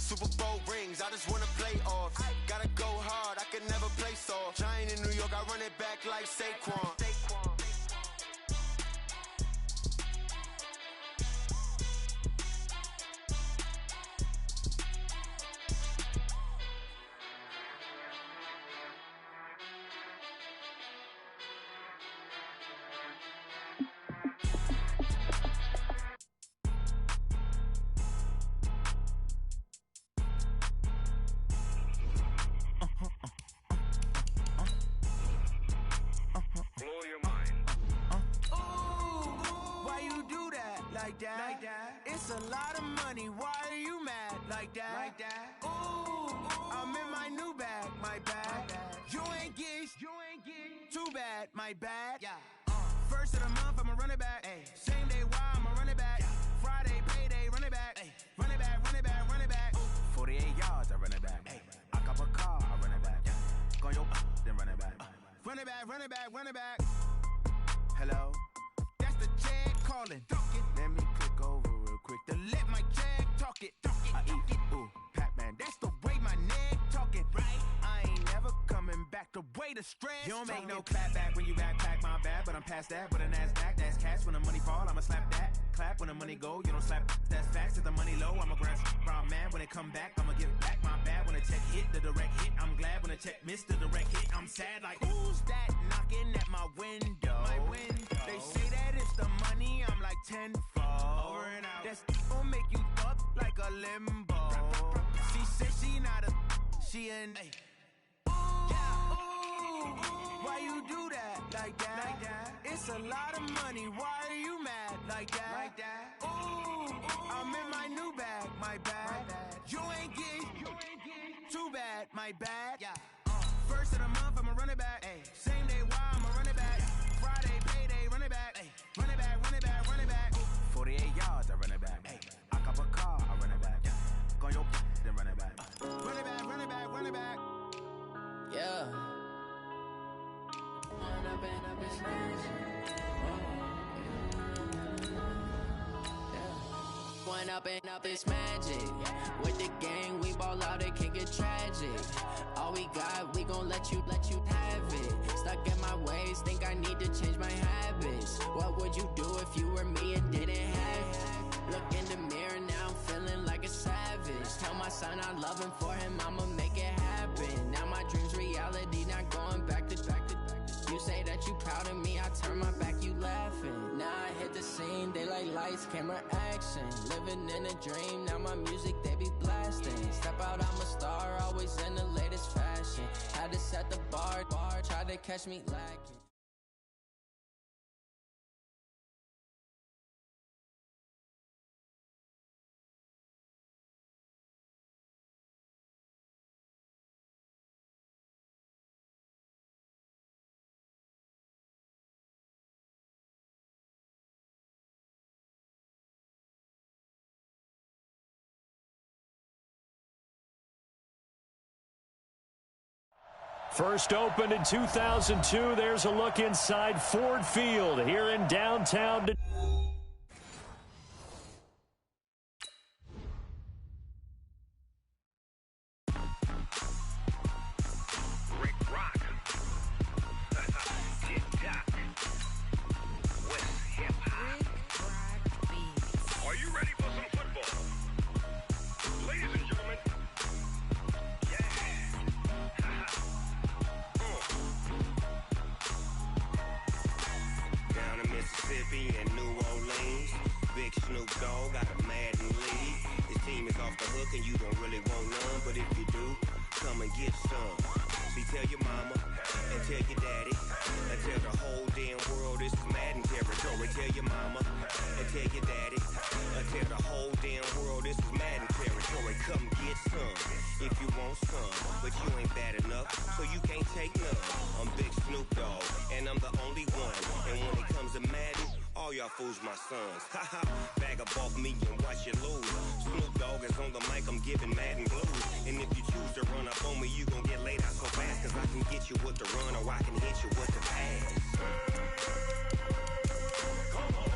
Super Bowl rings, I just wanna play offs. Gotta go hard, I can never play soft. Giant in New York, I run it back like Saquon. It's a lot of money, why are you mad like that? Ooh, I'm in my new bag, my bag. You ain't get too bad, my bad. First of the month, I'ma run it back. Same day, why I'ma run it back. Friday, payday, run it back. Run it back, run it back, run it back. 48 yards, I run it back. I cop a car, I run it back. Go your then run it back. Run it back, run it back, run it back. Hello? That's the check calling. Let me click over real quick to let my check talk it. I eat it, ooh, Pac-Man, that's the way my neck talking. Right? I ain't never coming back the way the stress. You don't make no clap back when you backpack, my bad, but I'm past that. But a NASDAQ, that's cash. When the money fall, I'ma slap that. Clap when the money go, you don't slap. That's facts. If the money low, I'ma grab brown man. When it come back, I'ma give back my bad. When the check hit, the direct hit. I'm glad when the check missed the direct hit. I'm sad like, who's that knocking at my window? My window. They say that it's the money, I'm like tenfold. Over and out. That's gon' make you up like a limbo. She said she not a, she an. Why you do that like that? It's a lot of money, why are you mad like that? Ooh, I'm in my new bag, my bag. You ain't get too bad, my bad. First of the month, I'ma run it back. Same day, why I'ma run it back. Friday, payday, run it back. Run it back, run it back, run it back. 48 yards, I run it back. I cop a car, I run it back. Go your then run it back. Run it back, run it back, run it back. Yeah. One up and up is magic. With the gang, we ball out, it can get tragic. All we got, we gon' let you have it. Stuck in my ways, think I need to change my habits. What would you do if you were me and didn't have it? Look in the mirror, now I'm feeling like a savage. Tell my son I love him, for him I'ma make it happen. Now my dream's reality, not going back to. You say that you proud of me, I turn my back, you laughing. Now I hit the scene, they like lights, camera, action. Living in a dream, now my music, they be blasting. Step out, I'm a star, always in the latest fashion. Had to set the bar, try to catch me lacking. First opened in 2002. There's a look inside Ford Field here in downtown. Fools my sons. Haha, bag up off me and watch you lose. Snoop Dogg is on the mic, I'm giving Madden blues. And if you choose to run up on me, you gon' get laid out so fast. Cause I can get you with the run or I can hit you with the pass. Come on.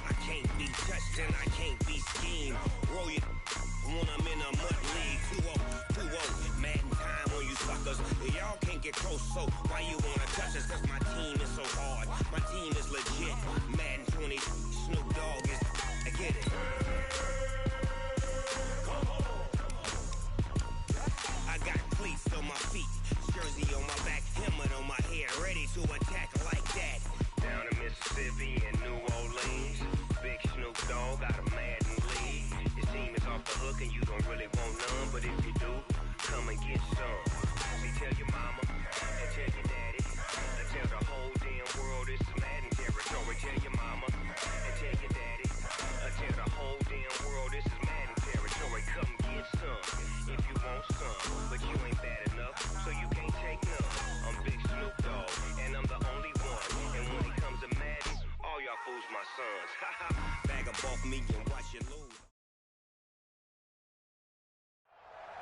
I can't be touched and I can't be schemed. Roll with. When I'm in a mud league, 2-0, Madden time on you suckers. Y'all can't get close, so why you wanna touch us? Cause my team is so hard, my team is legit. Madden 20, Snoop Dogg is, I get it. I got cleats on my feet, jersey on my back, helmet on my head, ready to attack like that. Down in Mississippi and New Orleans, big Snoop Dogg got a Madden league. His team is off the hook and you don't really want none, but if you do, come and get some. See, tell your mama and tell your daddy, and tell the whole damn world it's Madden territory. Tell your mama and tell your daddy, and tell the whole damn world this is Madden territory. Come get some if you want some, but you ain't bad enough, so you can't take none. I'm Big Snoop Dogg, and I'm the only one. And when it comes to Madden, all y'all fools my sons. Bag them off me and watch you lose.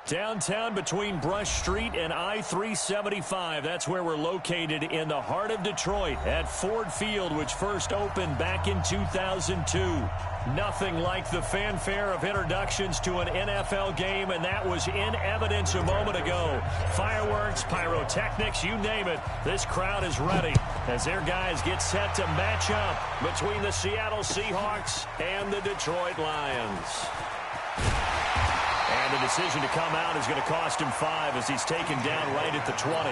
Downtown between Brush Street and I-375. That's where we're located in the heart of Detroit at Ford Field, which first opened back in 2002. Nothing like the fanfare of introductions to an NFL game, and that was in evidence a moment ago. Fireworks, pyrotechnics, you name it. This crowd is ready as their guys get set to match up between the Seattle Seahawks and the Detroit Lions. And the decision to come out is going to cost him 5 as he's taken down right at the 20.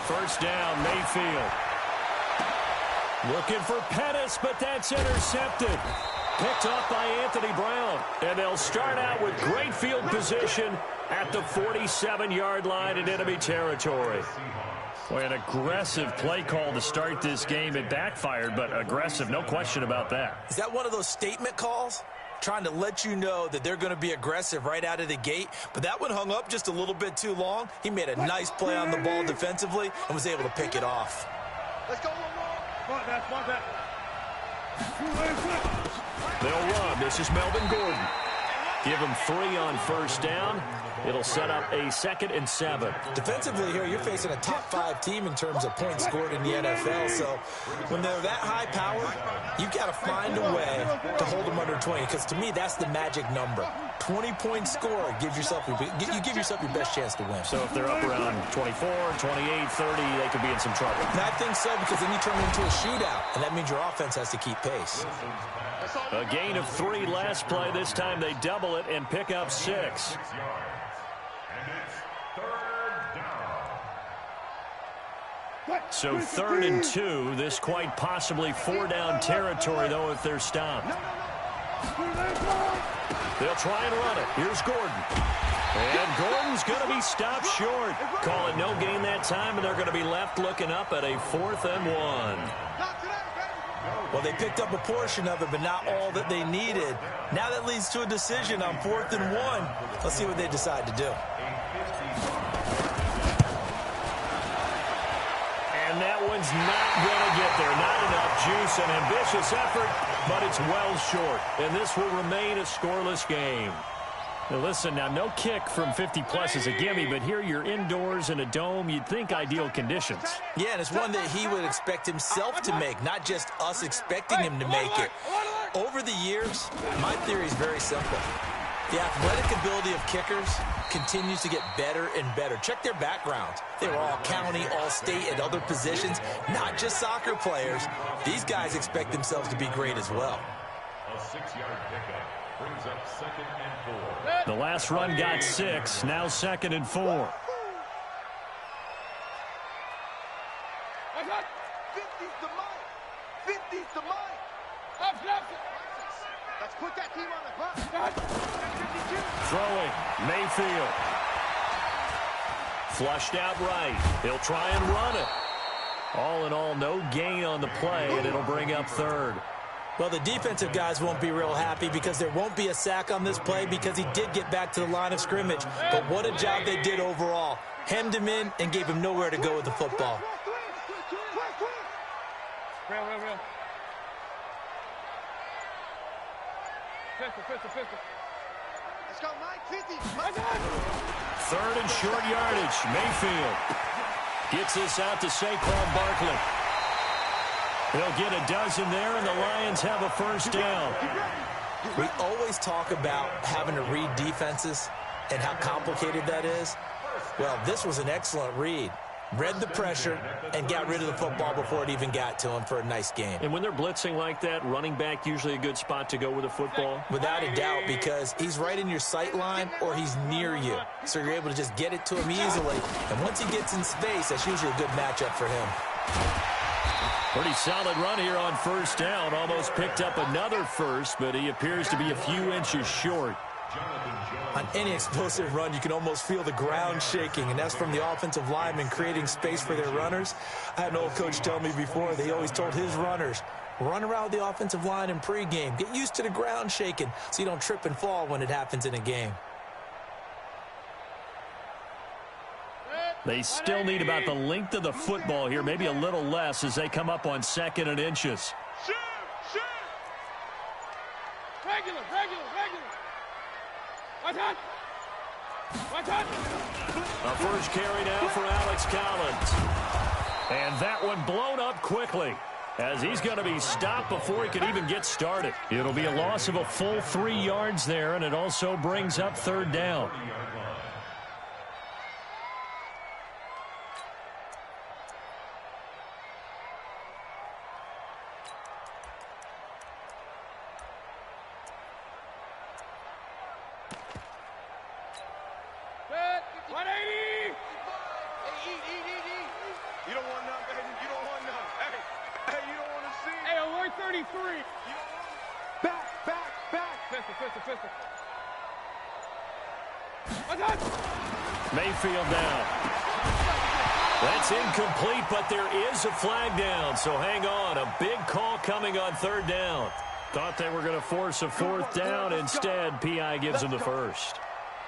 First down, Mayfield. Looking for Pettis, but that's intercepted. Picked off by Anthony Brown. And they'll start out with great field position at the 47-yard line in enemy territory. Boy, an aggressive play call to start this game. It backfired, but aggressive, no question about that. Is that one of those statement calls? Trying to let you know that they're going to be aggressive right out of the gate. But that one hung up just a little bit too long. He made a nice play on the ball defensively and was able to pick it off. Let's go, one more. They'll run. This is Melvin Gordon. Give him 3 on first down. It'll set up a 2nd and 7. Defensively here, you're facing a top-5 team in terms of points scored in the NFL. So when they're that high-powered, you've got to find a way to hold them under 20. Because to me, that's the magic number. 20-point score gives yourself you give yourself your best chance to win. So if they're up around 24, 28, 30, they could be in some trouble. And I think so, because then you turn it into a shootout, and that means your offense has to keep pace. A gain of 3 last play. This time they double it and pick up 6. So 3rd and 2. This quite possibly 4-down territory, though, if they're stopped. They'll try and run it. Here's Gordon. And Gordon's going to be stopped short. Call it no gain that time, and they're going to be left looking up at a 4th and 1. Well, they picked up a portion of it, but not all that they needed. Now that leads to a decision on 4th and 1. Let's see what they decide to do. And that one's not going to get there. Not enough juice. An ambitious effort, but it's well short. And this will remain a scoreless game. Now listen, now no kick from 50-plus is a gimme, but here you're indoors in a dome. You'd think ideal conditions. Yeah, and it's one that he would expect himself to make, not just us expecting him to make it. Over the years, my theory is very simple. The athletic ability of kickers continues to get better and better. Check their backgrounds. They were all county, all state, at other positions, not just soccer players. These guys expect themselves to be great as well. A 6-yard pickup brings up 2nd and 4. The last run got 6, now 2nd and 4. 50's the mic. 50's the mic. Let's put that team on the bus. Throwing, Mayfield. Flushed out right. He'll try and run it. All in all, no gain on the play, and it'll bring up third. Well, the defensive guys won't be real happy because there won't be a sack on this play because he did get back to the line of scrimmage. But what a job they did overall. Hemmed him in and gave him nowhere to go with the football. Real. Pistol. Let's go, Mike. 50. Third and short yardage. Mayfield gets this out to Saquon Barkley. He'll get a dozen there, and the Lions have a first down. We always talk about having to read defenses and how complicated that is. Well, this was an excellent read. Read the pressure and got rid of the football before it even got to him for a nice game. And when they're blitzing like that, running back usually a good spot to go with the football? Without a doubt, because he's right in your sight line or he's near you. So you're able to just get it to him easily. And once he gets in space, that's usually a good matchup for him. Pretty solid run here on first down. Almost picked up another first, but he appears to be a few inches short. On any explosive run, you can almost feel the ground shaking, and that's from the offensive linemen creating space for their runners. I had an old coach tell me before that he always told his runners, run around the offensive line in pregame. Get used to the ground shaking so you don't trip and fall when it happens in a game. They still need about the length of the football here, maybe a little less as they come up on 2nd and inches. Shoot! Regular. Watch out! A first carry now for Alex Collins. And that one blown up quickly as he's going to be stopped before he can even get started. It'll be a loss of a full 3 yards there, and it also brings up third down. Mayfield down. That's incomplete, but there is a flag down, so hang on. A big call coming on third down. Thought they were going to force a fourth down. Instead, P.I. gives them the first.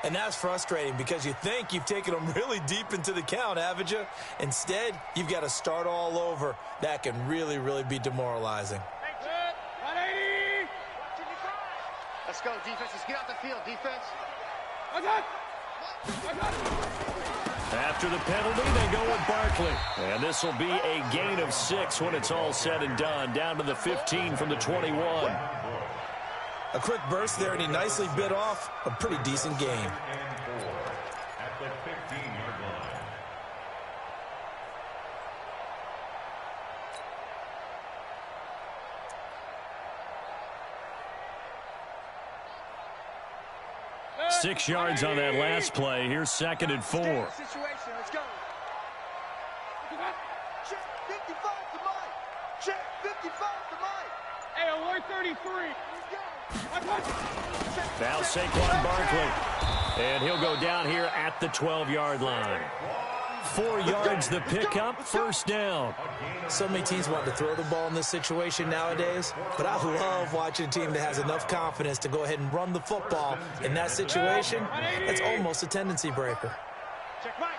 And that's frustrating because you think you've taken them really deep into the count, haven't you? Instead, you've got to start all over. That can really, really be demoralizing. Let's go, defense. Let's get out the field, defense. After the penalty, they go with Barkley. And this will be a gain of 6 when it's all said and done. Down to the 15 from the 21. A quick burst there, and he nicely bit off a pretty decent game. At the 15-yard line. Six yards on that last play. Here's 2nd and 4. Situation. Let's go. Check 55 to Mike. Check 55 to Mike. Hey, alert 33. Now Saquon Barkley. And he'll go down here at the 12-yard line. 4 yards the pickup, first down. So many teams want to throw the ball in this situation nowadays, but I love watching a team that has enough confidence to go ahead and run the football. In that situation, that's almost a tendency breaker. Check Mike.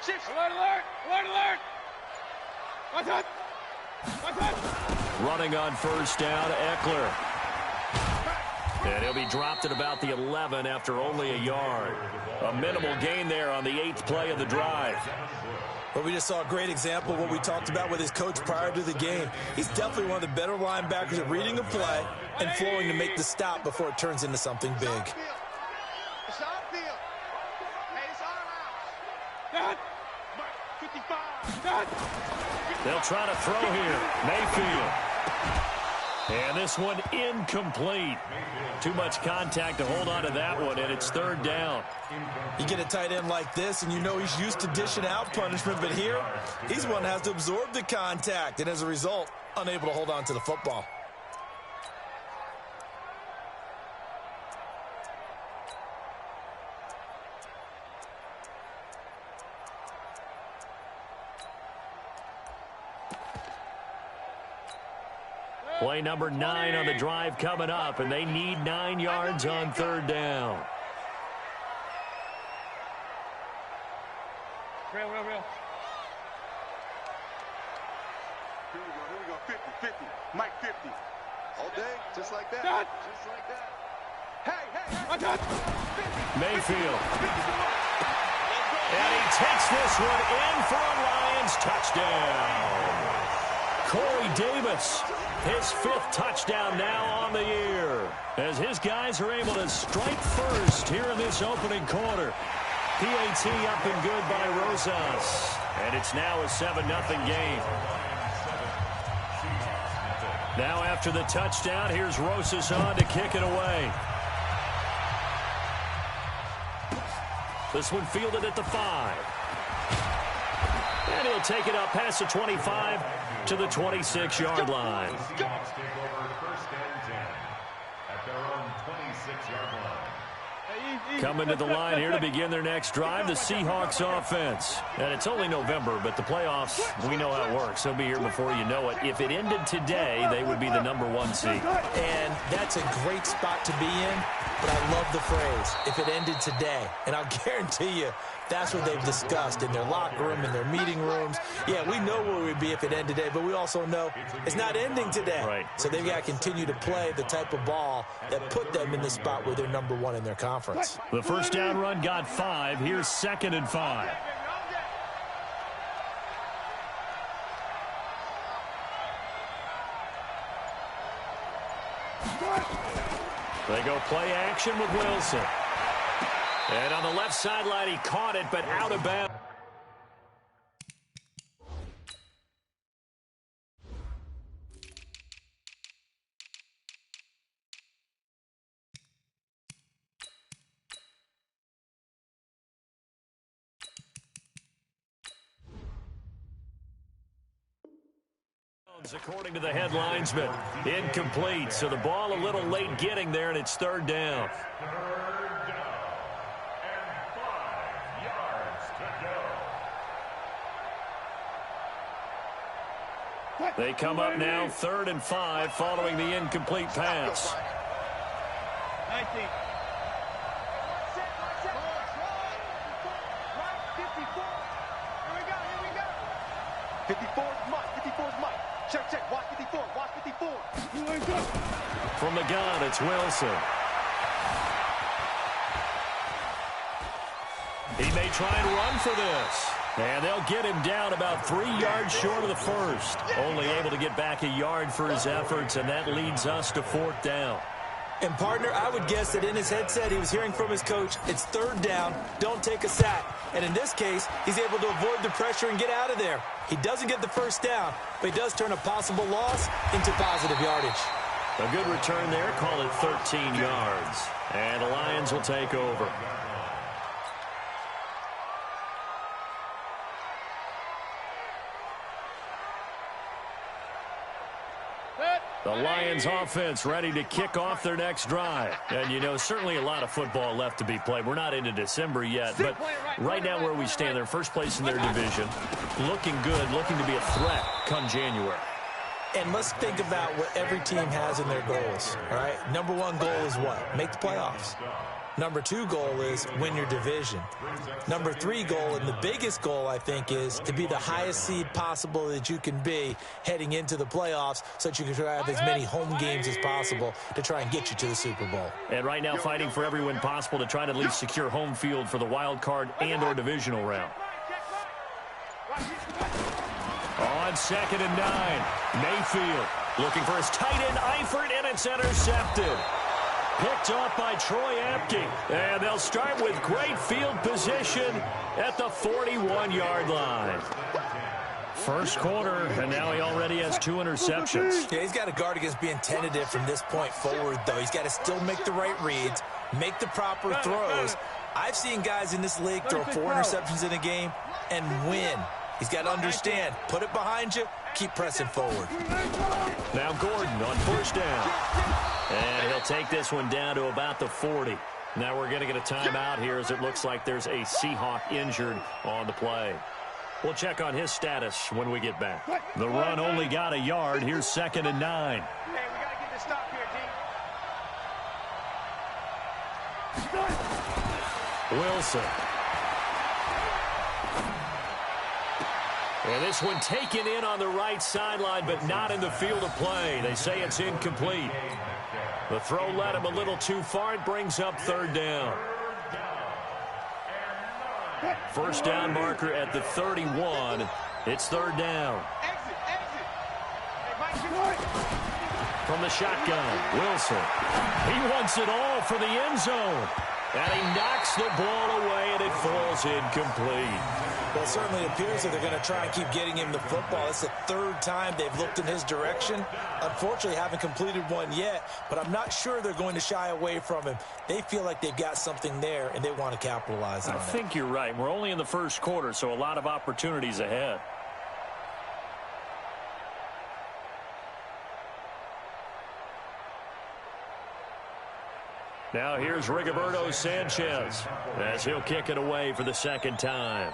Alert. Watch out. Running on first down, Eckler. And he'll be dropped at about the 11 after only a yard. A minimal gain there on the 8th play of the drive. But we just saw a great example of what we talked about with his coach prior to the game. He's definitely one of the better linebackers at reading a play and flowing to make the stop before it turns into something big. It's our field. Hey, it's our house. 55. They'll try to throw here. Mayfield. And this one incomplete. Too much contact to hold on to that one, and it's third down. You get a tight end like this, and you know he's used to dishing out punishment, but here, he's one that has to absorb the contact, and as a result, unable to hold on to the football. Play number 9 on the drive coming up, and they need 9 yards on third down. Real. Here we go. 50. Mike 50. All day, just like that. Done. Just like that. Hey. Watch out. Mayfield. And he takes this one in for a Lions touchdown. Corey Davis, his 5th touchdown now on the year, as his guys are able to strike first here in this opening quarter. PAT up and good by Rosas, and it's now a 7-0 game. Now after the touchdown, here's Rosas on to kick it away. This one fielded at the 5. And he'll take it up past the 25 to the 26-yard line. Coming to the line here to begin their next drive, the Seahawks offense. And it's only November, but the playoffs, we know how it works. They'll be here before you know it. If it ended today, they would be the number 1 seed. And that's a great spot to be in, but I love the phrase, if it ended today. And I'll guarantee you, that's what they've discussed in their locker room, in their meeting rooms. Yeah, we know where we'd be if it ended today, but we also know it's not ending today. Right. So they've got to continue to play the type of ball that put them in the spot where they're number 1 in their conference. The first down run got 5. Here's 2nd and 5. They go play action with Wilson. And on the left sideline, he caught it, but out of bounds. According to the headlinesman, incomplete. So the ball a little late getting there, and it's 3rd down. Third down and 5 yards to go. They come up now 3rd and 5 following the incomplete pass. 19. 54's Mike. Check. Watch 54. From the gun, it's Wilson. He may try and run for this. And they'll get him down about 3 yards short of the first. Only able to get back a yard for his efforts, and that leads us to 4th down. And, partner, I would guess that in his headset he was hearing from his coach, it's 3rd down, don't take a sack. And in this case, he's able to avoid the pressure and get out of there. He doesn't get the first down, but he does turn a possible loss into positive yardage. A good return there, call it 13 yards. And the Lions will take over. The Lions offense ready to kick off their next drive. And, you know, certainly a lot of football left to be played. We're not into December yet, but right now where we stand, they're first place in their division. Looking good, looking to be a threat come January. And let's think about what every team has in their goals, all right? Number 1 goal is what? Make the playoffs. Number 2 goal is win your division. Number 3 goal, and the biggest goal, I think, is to be the highest seed possible that you can be heading into the playoffs so that you can have as many home games as possible to try and get you to the Super Bowl. And right now fighting for every win possible to try to at least secure home field for the wild card and or divisional round. On 2nd and 9, Mayfield looking for his tight end, Eifert, and it's intercepted. Picked off by Troy Apke. And they'll start with great field position at the 41-yard line. First quarter, and now he already has 2 interceptions. Yeah, he's got to guard against being tentative from this point forward, though. He's got to still make the right reads, make the proper throws. I've seen guys in this league throw 4 interceptions in a game and win. He's got to understand, put it behind you, keep pressing forward. Now Gordon on first down. And he'll take this one down to about the 40. Now we're going to get a timeout here as it looks like there's a Seahawk injured on the play. We'll check on his status when we get back. The run only got a yard. Here's 2nd and 9. Hey, we got to get this stop here, D. Wilson. And this one taken in on the right sideline, but not in the field of play. They say it's incomplete. The throw led him a little too far. It brings up 3rd down. First down marker at the 31. It's 3rd down. Exit. From the shotgun, Wilson. He wants it all for the end zone. And he knocks the ball away, and it falls incomplete. Well, it certainly appears that they're going to try and keep getting him the football. It's the 3rd time they've looked in his direction. Unfortunately, haven't completed one yet, but I'm not sure they're going to shy away from him. They feel like they've got something there, and they want to capitalize on it. I think you're right. We're only in the first quarter, so a lot of opportunities ahead. Now here's Rigoberto Sanchez as he'll kick it away for the 2nd time.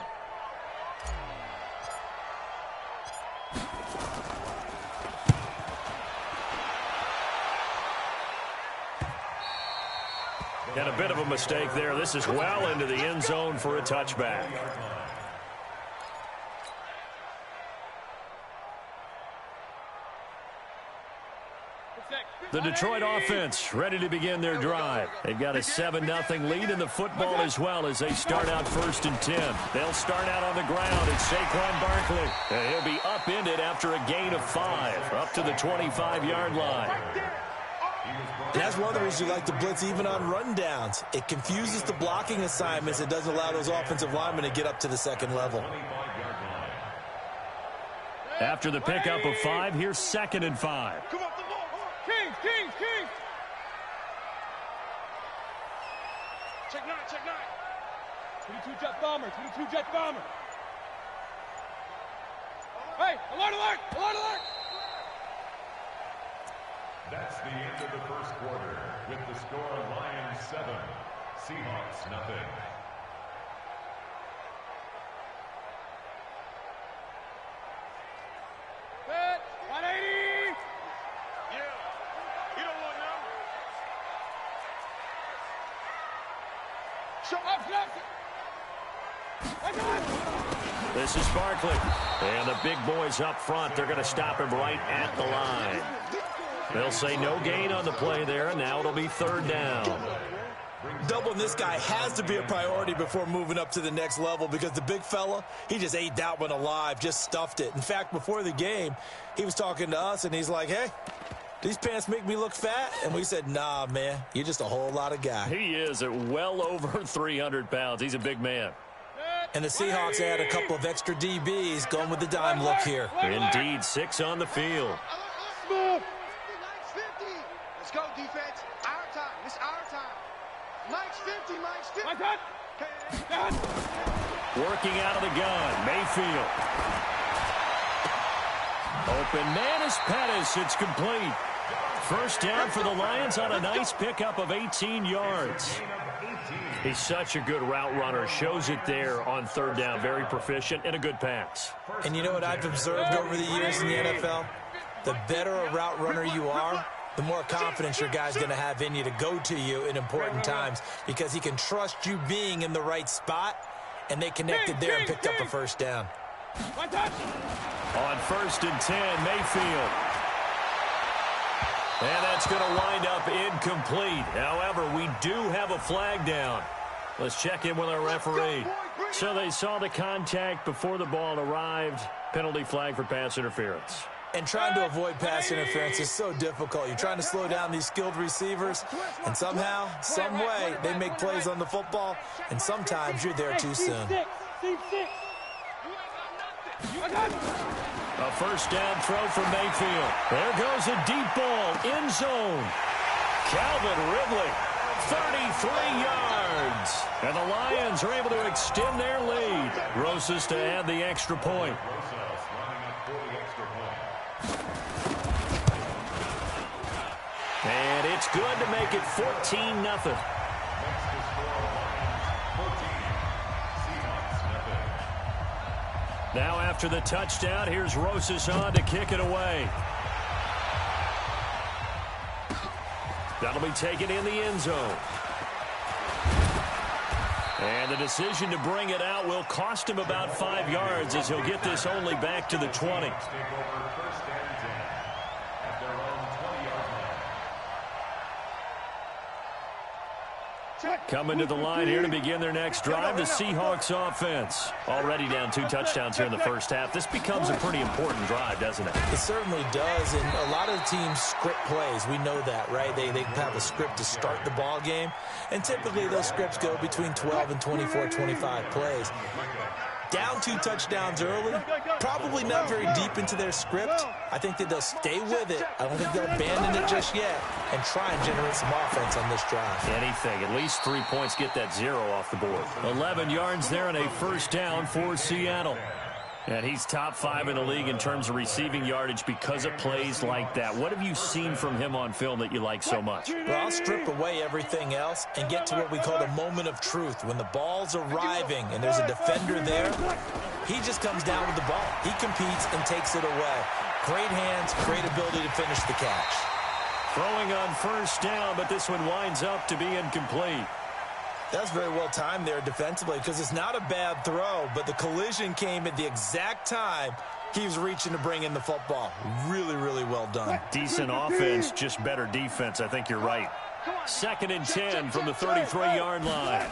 And a bit of a mistake there. This is well into the end zone for a touchback. The Detroit offense ready to begin their drive. They've got a 7-0 lead in the football as well as they start out 1st and 10. They'll start out on the ground. It's Saquon Barkley. And he'll be upended after a gain of 5 up to the 25-yard line. And that's one of the reasons you like to blitz even on rundowns. It confuses the blocking assignments. It doesn't allow those offensive linemen to get up to the 2nd level. After the pickup of 5, here's 2nd and 5. Come on, Kings. Check 9. 22 jet bomber. Hey, alert! That's the end of the first quarter with the score Lions 7, Seahawks nothing. Set, 180. Yeah, you don't want no. This is Barkley. And the big boys up front, they're going to stop him right at the line. They'll say no gain on the play there, and now it'll be 3rd down. Doubling this guy has to be a priority before moving up to the next level because the big fella, he just ate that one alive, just stuffed it. In fact, before the game, he was talking to us, and he's like, hey, these pants make me look fat? And we said, nah, man, you're just a whole lot of guy. He is at well over 300 pounds. He's a big man. And the Seahawks add a couple of extra DBs going with the dime look here. Indeed, 6 on the field. Let's go, defense. Our time. It's our time. Mike's 50. Working out of the gun, Mayfield. Open man is Pettis. It's complete. First down for the Lions on a nice pickup of 18 yards. He's such a good route runner. Shows it there on 3rd down. Very proficient and a good pass. And you know what I've observed over the years in the NFL? The better a route runner you are, the more confidence your guy's going to have in you to go to you in important times because he can trust you being in the right spot, and they connected there and picked up a 1st down. On 1st and 10, Mayfield. And that's going to wind up incomplete. However, we do have a flag down. Let's check in with our referee. So they saw the contact before the ball arrived. Penalty flag for pass interference. And trying to avoid pass interference is so difficult. You're trying to slow down these skilled receivers, and somehow, some way, they make plays on the football, and sometimes you're there too soon. A 1st down throw for Mayfield. There goes a deep ball, end zone. Calvin Ridley, 33 yards. And the Lions are able to extend their lead. Rosas to add the extra point. And it's good to make it 14-0. Now after the touchdown, here's Rosas on to kick it away. That'll be taken in the end zone. And the decision to bring it out will cost him about 5 yards as he'll get this only back to the 20. Coming to the line here to begin their next drive, the Seahawks offense. Already down 2 touchdowns here in the first half. This becomes a pretty important drive, doesn't it? It certainly does, and a lot of the teams script plays. We know that, right? They have a script to start the ball game, and typically those scripts go between 12 and 24, 25 plays. Down 2 touchdowns early, probably not very deep into their script. I think that they'll stay with it. I don't think they'll abandon it just yet and try and generate some offense on this drive. Anything, at least 3 points, get that 0 off the board. 11 yards there and a first down for Seattle. And he's top 5 in the league in terms of receiving yardage because of plays like that. What have you seen from him on film that you like so much? Well, I'll strip away everything else and get to what we call the moment of truth. When the ball's arriving and there's a defender there, he just comes down with the ball. He competes and takes it away. Great hands, great ability to finish the catch. Throwing on first down, but this one winds up to be incomplete. That was very well timed there defensively because it's not a bad throw, but the collision came at the exact time he was reaching to bring in the football. Really, really well done. Decent offense, just better defense. I think you're right. 2nd and 10 from the 33-yard line.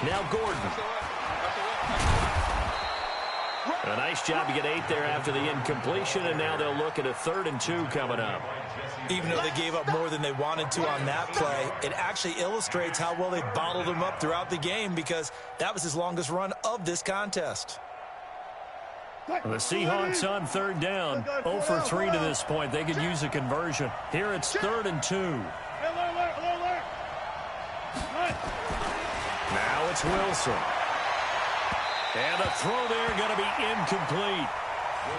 Now Gordon. A nice job to get 8 there after the incompletion, and now they'll look at a 3rd and 2 coming up. Even though they gave up more than they wanted to on that play, it actually illustrates how well they bottled him up throughout the game because that was his longest run of this contest. The Seahawks on 3rd down. 0 for 3 to this point. They could use a conversion. Here it's 3rd and 2. Now it's Wilson. And a throw there going to be incomplete.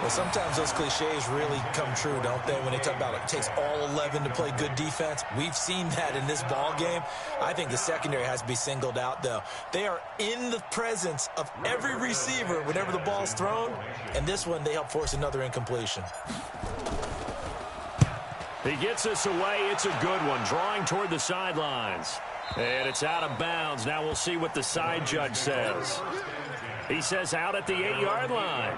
Well, sometimes those cliches really come true, don't they, when they talk about it takes all 11 to play good defense. We've seen that in this ball game. I think the secondary has to be singled out, though. They are in the presence of every receiver whenever the ball's thrown, and this one they help force another incompletion. He gets this away. It's a good one, drawing toward the sidelines. And it's out of bounds. Now we'll see what the side judge says. He says out at the 8-yard line.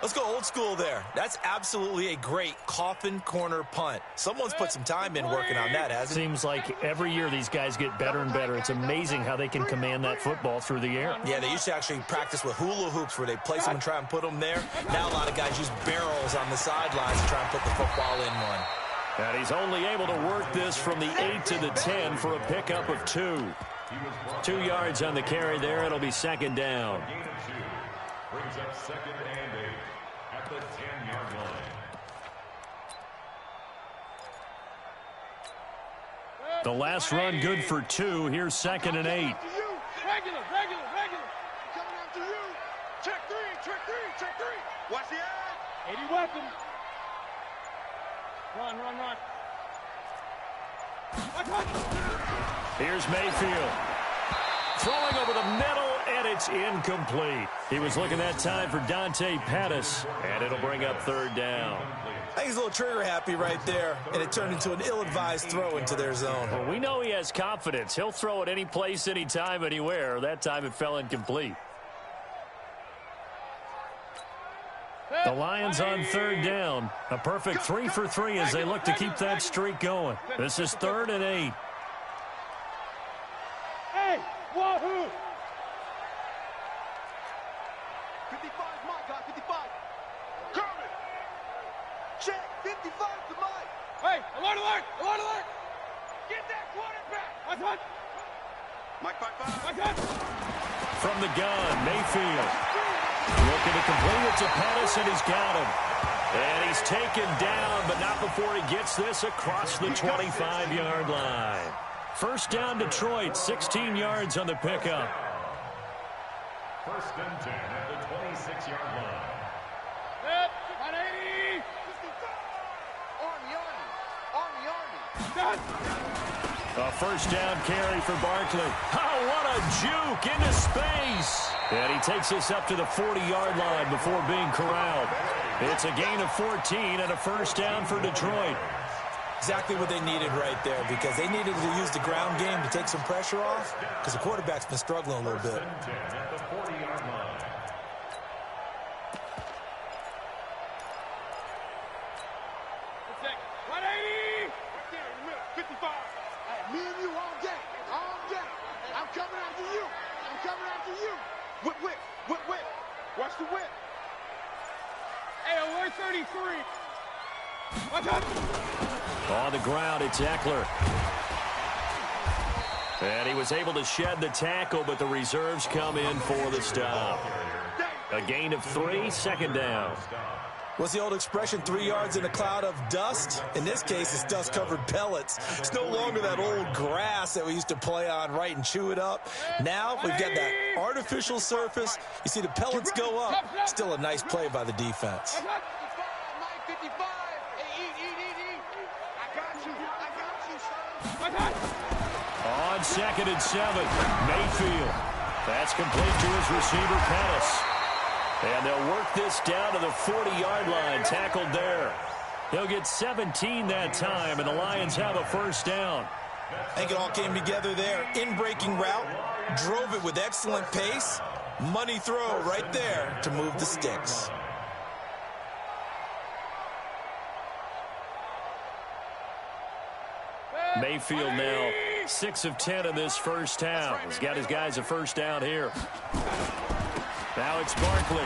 Let's go old school there. That's absolutely a great coffin corner punt. Someone's put some time in working on that, hasn't it? Seems like every year these guys get better and better. It's amazing how they can command that football through the air. Yeah, they used to actually practice with hula hoops where they place them and try and put them there. Now a lot of guys use barrels on the sidelines to try and put the football in one. And he's only able to work this from the 8 to the 10 for a pickup of 2. 2 yards on the carry there. It'll be 2nd down. Brings up 2nd and 8 at the 10-yard line. The last run good for 2. Here's 2nd and 8. Regular. Coming after you. Check three. Watch the eye. 80 weapon. Run. Here's Mayfield. Throwing over the middle, and it's incomplete. He was looking that time for Dante Pettis, and it'll bring up 3rd down. I think he's a little trigger happy right there, and it turned into an ill-advised throw into their zone. Well, we know he has confidence. He'll throw it any place, anytime, anywhere. That time it fell incomplete. The Lions on 3rd down. A perfect 3 for 3 as they look to keep that streak going. This is 3rd and 8. Hey, wahoo! 55, my guy, 55. Kermit! Check, 55 to Mike. Hey, alert! Get that quarterback! That's Mike 5-5. From the gun, Mayfield. Looking to complete it to Pettis, and he's got him. And he's taken down, but not before he gets this across the 25-yard line. First down, Detroit, 16 yards on the pickup. 1st and 10 at the 26-yard line. Yep, 180. Army. A first down carry for Barkley. Oh, what a juke into space. And he takes us up to the 40-yard line before being corralled. It's a gain of 14 and a first down for Detroit. Exactly what they needed right there, because they needed to use the ground game to take some pressure off, because the quarterback's been struggling a little bit. At the 40-yard line. Me and you all day. All day. I'm coming after you. I'm coming after you. Whip, whip, whip, whip. Watch the whip. Hey, alert 33. Watch out. On the ground, it's Eckler. And he was able to shed the tackle, but the reserves come in for the stop. A gain of 3, second down. What's the old expression, 3 yards in a cloud of dust? In this case, it's dust-covered pellets. It's no longer that old grass that we used to play on, right, and chew it up. Now we've got that artificial surface. You see the pellets go up. Still a nice play by the defense. On 2nd and 7, Mayfield. That's complete to his receiver, Pettis. And they'll work this down to the 40-yard line, tackled there. He'll get 17 that time, and the Lions have a first down. I think it all came together there. In-breaking route, drove it with excellent pace. Money throw right there to move the sticks. Mayfield now 6 of 10 in this first half. He's got his guys a first down here. Now it's Barkley.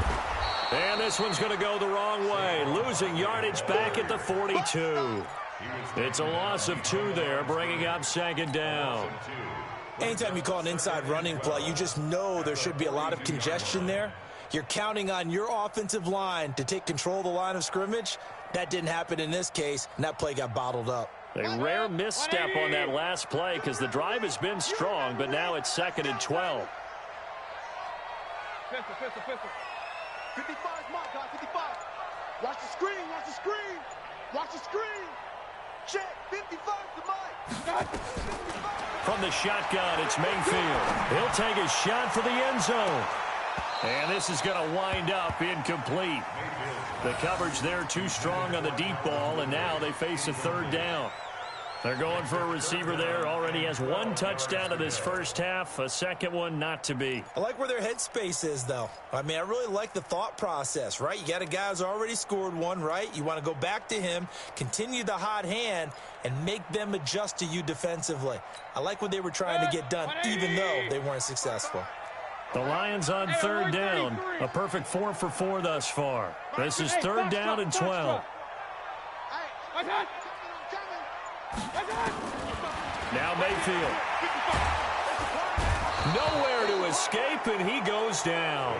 And this one's going to go the wrong way. Losing yardage back at the 42. It's a loss of 2 there, bringing up second down. Anytime you call an inside running play, you just know there should be a lot of congestion there. You're counting on your offensive line to take control of the line of scrimmage. That didn't happen in this case, and that play got bottled up. A rare misstep on that last play because the drive has been strong, but now it's 2nd and 12. Pistol. 55 is my guy, 55. Watch the screen, watch the screen. Watch the screen. Check, 55 to mine. From the shotgun, it's Mayfield. He'll take a shot for the end zone. And this is going to wind up incomplete. The coverage there too strong on the deep ball, and now they face a third down. They're going for a receiver there. Already has 1 touchdown in this first half. A second one not to be. I like where their headspace is, though. I mean, I really like the thought process, right? You got a guy who's already scored 1, right? You want to go back to him, continue the hot hand, and make them adjust to you defensively. I like what they were trying to get done, even though they weren't successful. The Lions on third down. A perfect 4 for 4 thus far. This is 3rd down and 12. Now Mayfield. Nowhere to escape, and he goes down.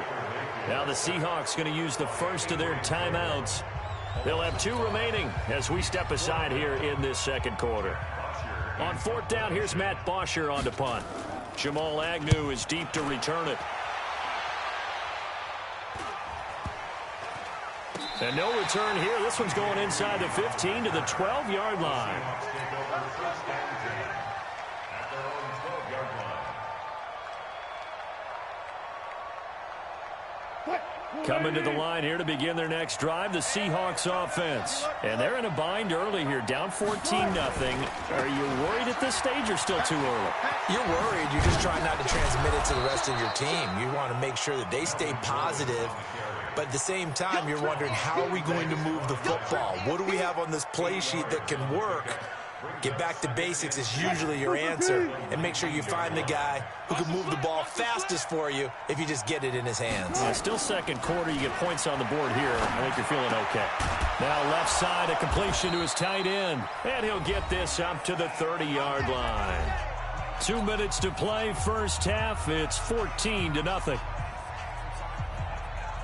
Now the Seahawks going to use the first of their timeouts. They'll have 2 remaining as we step aside here in this second quarter. On 4th down, here's Matt Bosher on to punt. Jamal Agnew is deep to return it. And no return here. This one's going inside the 15 to the 12-yard line. Coming to the line here to begin their next drive, the Seahawks offense. And they're in a bind early here, down 14-0. Are you worried at this stage or still too early? You're worried. You're just trying not to transmit it to the rest of your team. You want to make sure that they stay positive. But at the same time, you're wondering, how are we going to move the football? What do we have on this play sheet that can work? Get back to basics is usually your answer. And make sure you find the guy who can move the ball fastest for you if you just get it in his hands. Still second quarter. You get points on the board here. I think you're feeling okay. Now left side, a completion to his tight end. And he'll get this up to the 30-yard line. 2 minutes to play first half. It's 14-0.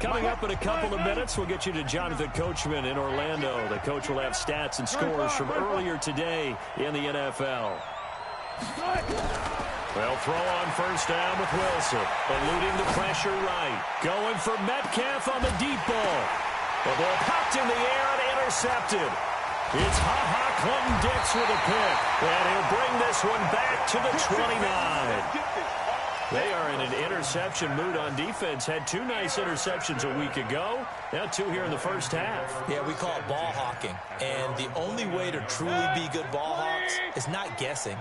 Coming up in a couple of minutes, we'll get you to Jonathan Coachman in Orlando. The coach will have stats and scores from earlier today in the NFL. They'll throw on first down with Wilson. Eluding the pressure right. Going for Metcalf on the deep ball. The ball popped in the air and intercepted. It's Ha-Ha Clinton-Dix with a pick. And he'll bring this one back to the 29. They are in an interception mood on defense. Had 2 nice interceptions a week ago. Now 2 here in the first half. Yeah, we call it ball hawking. And the only way to truly be good ball hawks is not guessing.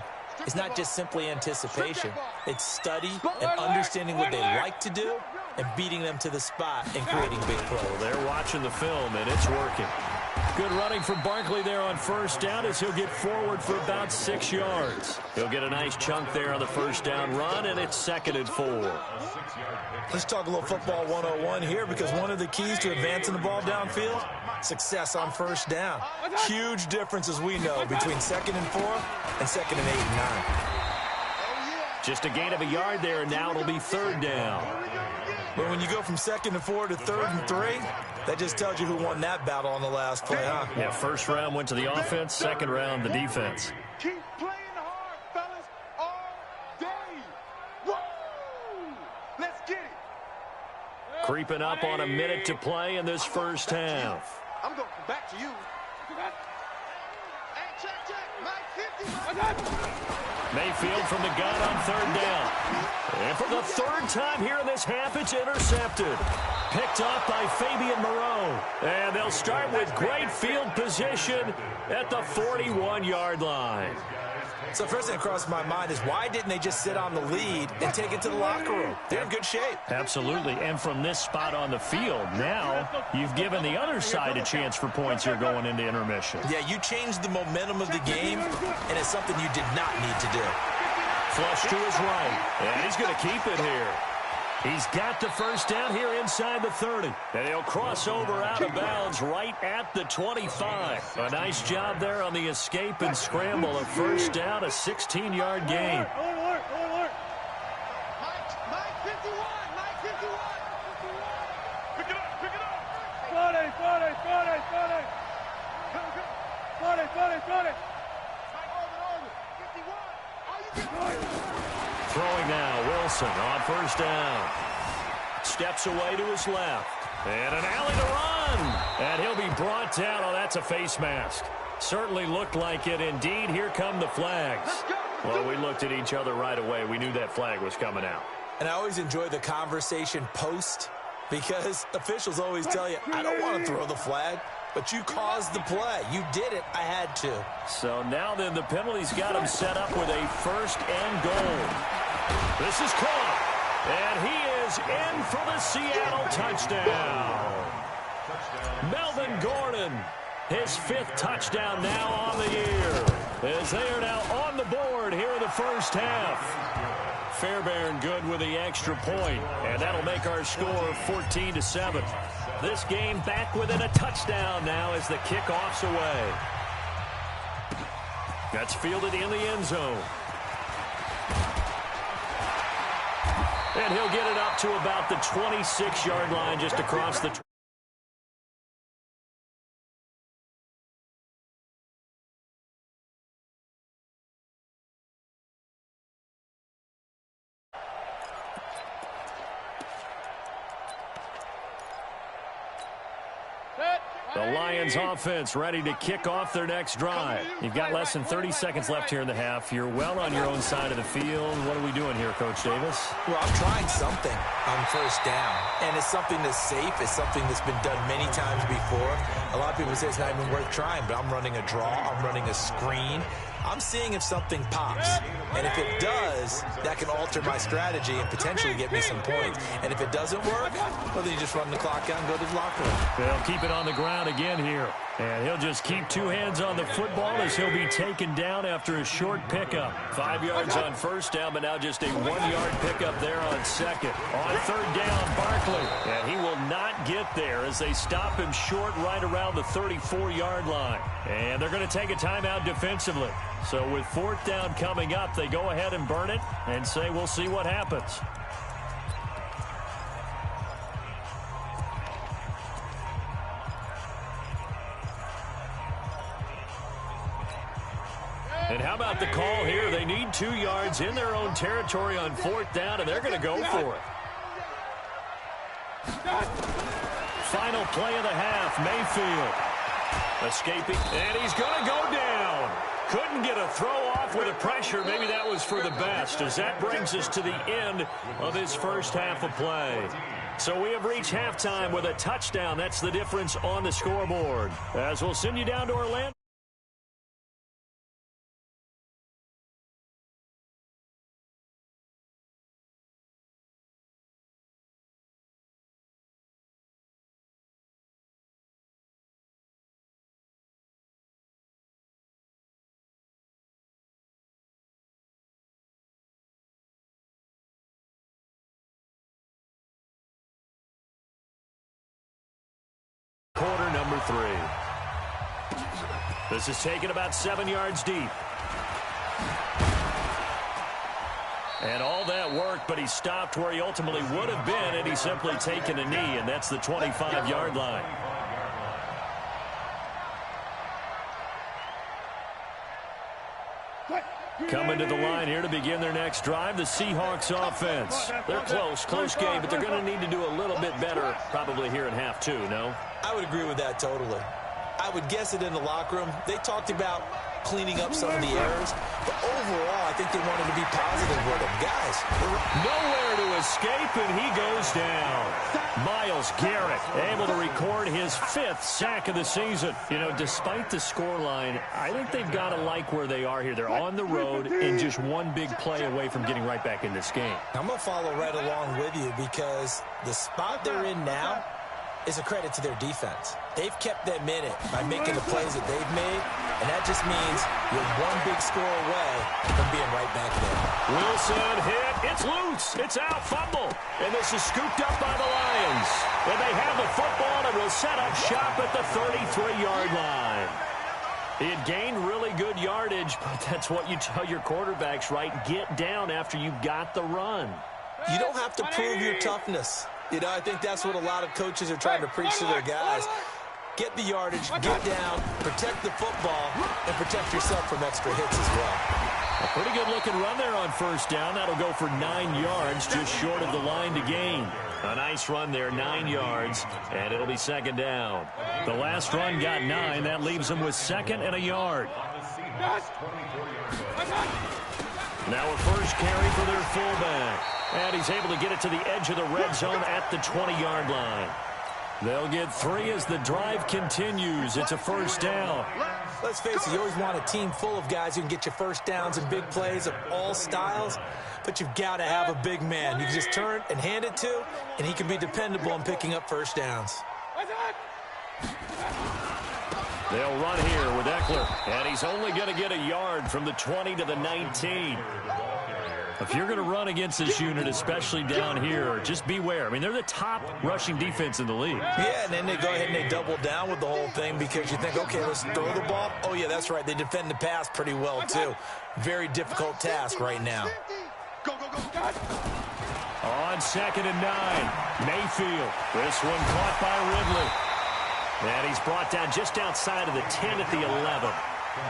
It's not just simply anticipation. It's study and understanding what they like to do and beating them to the spot and creating big plays. Well, they're watching the film, and it's working. Good running from Barkley there on first down as he'll get forward for about 6 yards. He'll get a nice chunk there on the first down run, and it's 2nd and 4. Let's talk a little football 101 here, because one of the keys to advancing the ball downfield, success on first down. Huge difference, as we know, between 2nd and 4 and 2nd and 8 and 9. Just a gain of a yard there, and now it'll be 3rd down. But when you go from 2nd and 4 to 3rd and 3, that just tells you who won that battle on the last play, huh? Yeah, first round went to the offense, second round the defense. Keep playing hard, fellas, all day. Woo! Let's get it. Creeping up on a minute to play in this first half. I'm going to come back to you. Hey, check. Mike 50. Mayfield from the gun on 3rd down. And for the 3rd time here in this half, it's intercepted. Picked up by Fabian Moreau. And they'll start with great field position at the 41-yard line. So first thing that crosses my mind is, why didn't they just sit on the lead and take it to the locker room? They're in good shape. Absolutely. And from this spot on the field, now you've given the other side a chance for points here going into intermission. Yeah, you changed the momentum of the game, and it's something you did not need to do. Flush to his right, and he's going to keep it here. He's got the first down here inside the 30. And he'll cross over out of bounds right at the 25. A nice job there on the escape and scramble. A first down, a 16-yard gain. Mike 51. Pick it up. 40. Throwing now, Wilson on first down. Steps away to his left. And an alley to run. And he'll be brought down. Oh, that's a face mask. Certainly looked like it. Indeed, here come the flags. Well, we looked at each other right away. We knew that flag was coming out. And I always enjoy the conversation post, because officials always tell you, I don't want to throw the flag, but you caused the play. You did it. I had to. So now then, the penalty's got him set up with a 1st and goal. This is caught. And he is in for the Seattle touchdown. Melvin Gordon, his 5th touchdown now on the year, as they are now on the board here in the first half. Fairbairn good with the extra point, and that'll make our score 14-7. This game back within a touchdown now as the kickoff's away. That's fielded in the end zone. And he'll get it up to about the 26-yard line just across the... The Lions offense ready to kick off their next drive. You've got less than 30 seconds left here in the half. You're well on your own side of the field. What are we doing here, Coach Davis? Well, I'm trying something on first down, and it's something that's safe. It's something that's been done many times before. A lot of people say it's not even worth trying, but I'm running a draw. I'm running a screen. I'm seeing if something pops. And if it does, that can alter my strategy and potentially get me some points. And if it doesn't work, well, then you just run the clock out and go to the locker room. They'll keep it on the ground again here. And he'll just keep 2 hands on the football as he'll be taken down after a short pickup. 5 yards on first down, but now just a 1-yard pickup there on second. On 3rd down, Barkley. And he will not get there as they stop him short right around the 34-yard line. And they're going to take a timeout defensively. So with 4th down coming up, they go ahead and burn it and say we'll see what happens. And how about the call here? They need 2 yards in their own territory on 4th down, and they're going to go for it. Final play of the half, Mayfield. Escaping, and he's going to go down. Couldn't get a throw off with the pressure. Maybe that was for the best, as that brings us to the end of his first half of play. So we have reached halftime with a touchdown. That's the difference on the scoreboard. As we'll send you down to Orlando. Quarter number 3. This is taken about 7 yards deep. And all that worked, but he stopped where he ultimately would have been had he simply taken a knee, and that's the 25-yard line. Coming to the line here to begin their next drive, the Seahawks offense. They're close game, but they're going to need to do a little bit better probably here in half 2, no? I would agree with that totally. I would guess it in the locker room. They talked about cleaning up some of the errors, but overall, I think they wanted to be positive with them. Guys, nowhere to escape, and he goes down. Myles Garrett able to record his 5th sack of the season. You know, despite the scoreline, I think they've got to like where they are here. They're on the road and just one big play away from getting right back in this game. I'm going to follow right along with you because the spot they're in now is a credit to their defense. They've kept them in it by making the plays that they've made, and that just means you're one big score away from being right back there. Wilson hit. It's loose. It's out. Fumble. And this is scooped up by the Lions. And they have the football and will set up shop at the 33-yard line. He had gained really good yardage, but that's what you tell your quarterbacks, right? Get down after you got the run. You don't have to prove your toughness. You know, I think that's what a lot of coaches are trying to preach to their guys. Get the yardage, get down, protect the football, and protect yourself from extra hits as well. A pretty good-looking run there on first down. That'll go for 9 yards, just short of the line to gain. A nice run there, 9 yards, and it'll be second down. The last run got 9. That leaves them with 2nd and a yard. Now a first carry for their fullback. And he's able to get it to the edge of the red zone at the 20-yard line. They'll get 3 as the drive continues. It's a first down. Let's face it, you always want a team full of guys who can get you first downs and big plays of all styles, but you've got to have a big man you can just turn and hand it to, and he can be dependable in picking up first downs. They'll run here with Eckler, and he's only going to get a yard from the 20 to the 19. If you're going to run against this unit, especially down here, just beware. I mean, they're the top rushing defense in the league. Yeah, and then they go ahead and they double down with the whole thing because you think, okay, let's throw the ball. Oh, yeah, that's right. They defend the pass pretty well, too. Very difficult task right now. On 2nd and 9, Mayfield. This one caught by Ridley. And he's brought down just outside of the 10 at the 11.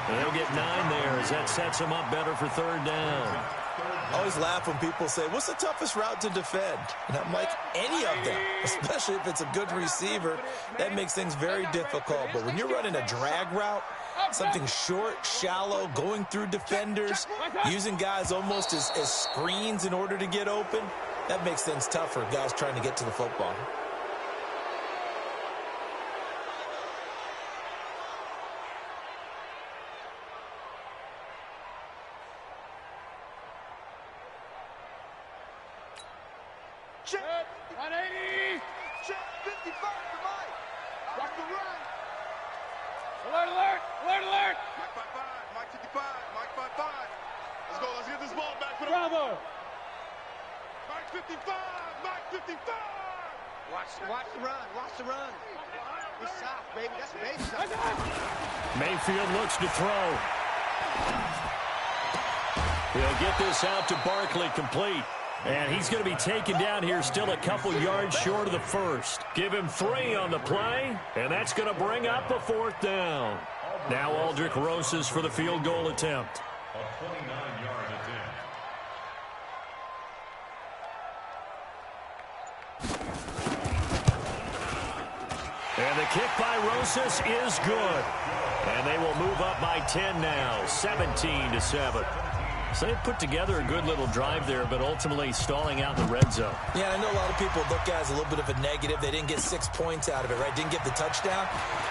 And they'll get 9 there as that sets him up better for 3rd down. I always laugh when people say, what's the toughest route to defend? And I'm like, any of them, especially if it's a good receiver. That makes things very difficult. But when you're running a drag route, something short, shallow, going through defenders, using guys almost as screens in order to get open, that makes things tough for guys trying to get to the football. Check 180. Check 55 to Mike. Watch the run. Alert, alert, alert, alert. Mike 55, Mike 55, Mike 55. Let's go, let's get this ball back for the Bravo. Mike 55, Mike 55. Watch the run, watch the run. It's soft, baby, that's baby soft. Mayfield looks to throw. He'll get this out to Barkley, complete. And he's going to be taken down here still a couple yards short of the first. Give him 3 on the play, and that's going to bring up a 4th down. Now Aldrick Rosas for the field goal attempt. A 29-yard attempt. And And the kick by Rosas is good. And they will move up by 10 now, 17-7. So they put together a good little drive there, but ultimately stalling out in the red zone. Yeah, I know a lot of people look at it as a little bit of a negative. They didn't get 6 points out of it, right? Didn't get the touchdown.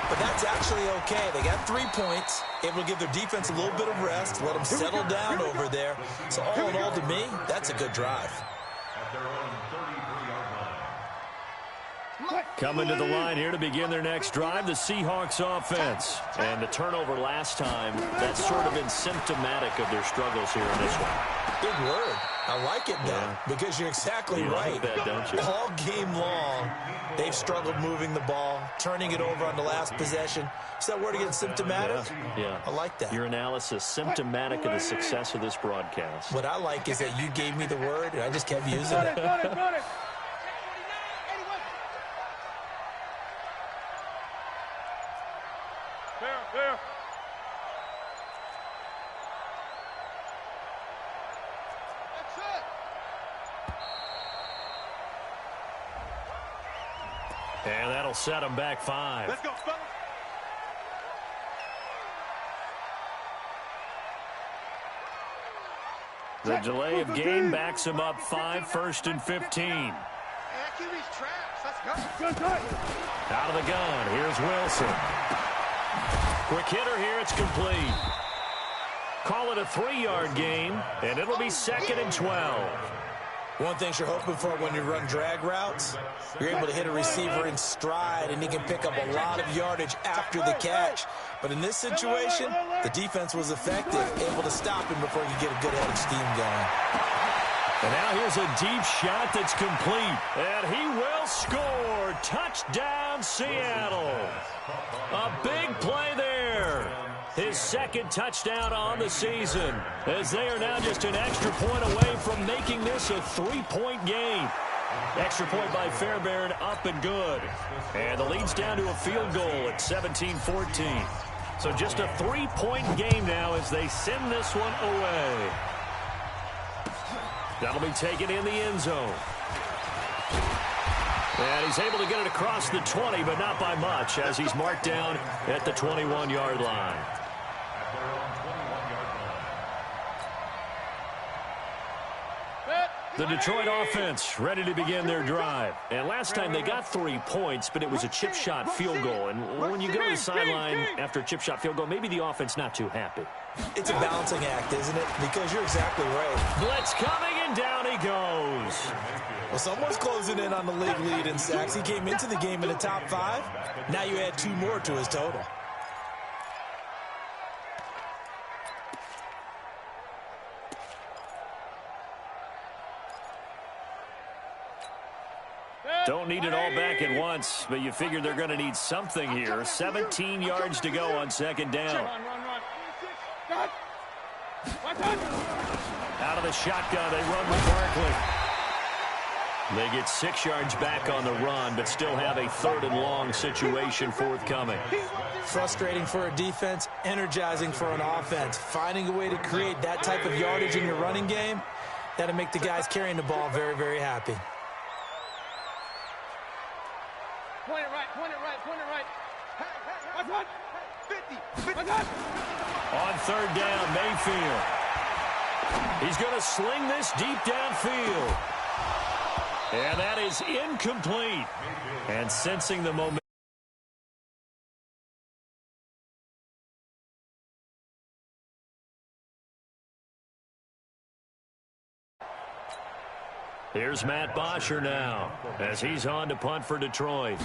But that's actually okay. They got 3 points, able to give their defense a little bit of rest, let them settle down over there. So all in all, to me, that's a good drive. At their own 33-yard line. Coming to the line here to begin their next drive, the Seahawks offense. And the turnover last time, that's sort of been symptomatic of their struggles here in this one. Big word. I like it, though, because you're exactly right. Like that, don't you? All game long, they've struggled moving the ball, turning it over on the last possession. Is that word again, symptomatic? Yeah. I like that. Your analysis, symptomatic of the success of this broadcast. What I like is that you gave me the word, and I just kept using it. Got it. There. That's it. And that'll set them back 5. Let's go, fellas. The delay of game backs them up 5, 1st and 15. Hey, that QB's traps. Let's go. Out of the gun, here's Wilson. Quick hitter here, it's complete. Call it a 3-yard gain, and it'll be 2nd and 12. One thing you're hoping for when you run drag routes, you're able to hit a receiver in stride, and he can pick up a lot of yardage after the catch. But in this situation, the defense was effective, able to stop him before he could get a good head of steam going. And now here's a deep shot that's complete. And he will score. Touchdown, Seattle. A big play there. His 2nd touchdown on the season, as they are now just an extra point away from making this a 3-point game. Extra point by Fairbairn, up and good. And the lead's down to a field goal at 17-14. So just a 3-point game now as they send this one away. That'll be taken in the end zone. And he's able to get it across the 20, but not by much, as he's marked down at the 21-yard line. At their own 21-yard line. The Detroit offense ready to begin their drive. And last time they got 3 points, but it was a chip shot field goal. And when you go to the sideline after a chip shot field goal, maybe the offense not too happy. It's a balancing act, isn't it? Because you're exactly right. Blitz coming, and down he goes. Well, someone's closing in on the league lead in sacks. He came into the game in the top 5. Now you add 2 more to his total. Don't need it all back at once, but you figure they're going to need something here. 17 yards to go on 2nd down. Run. Out of the shotgun, they run with Barkley. They get 6 yards back on the run, but still have a 3rd and long situation forthcoming. Frustrating for a defense, energizing for an offense. Finding a way to create that type of yardage in your running game, that'll make the guys carrying the ball very, very happy. Point it right. Watch. 50. On 3rd down, Mayfield. He's going to sling this deep downfield. And that is incomplete. And sensing the momentum. Here's Matt Bosher now, as he's on to punt for Detroit.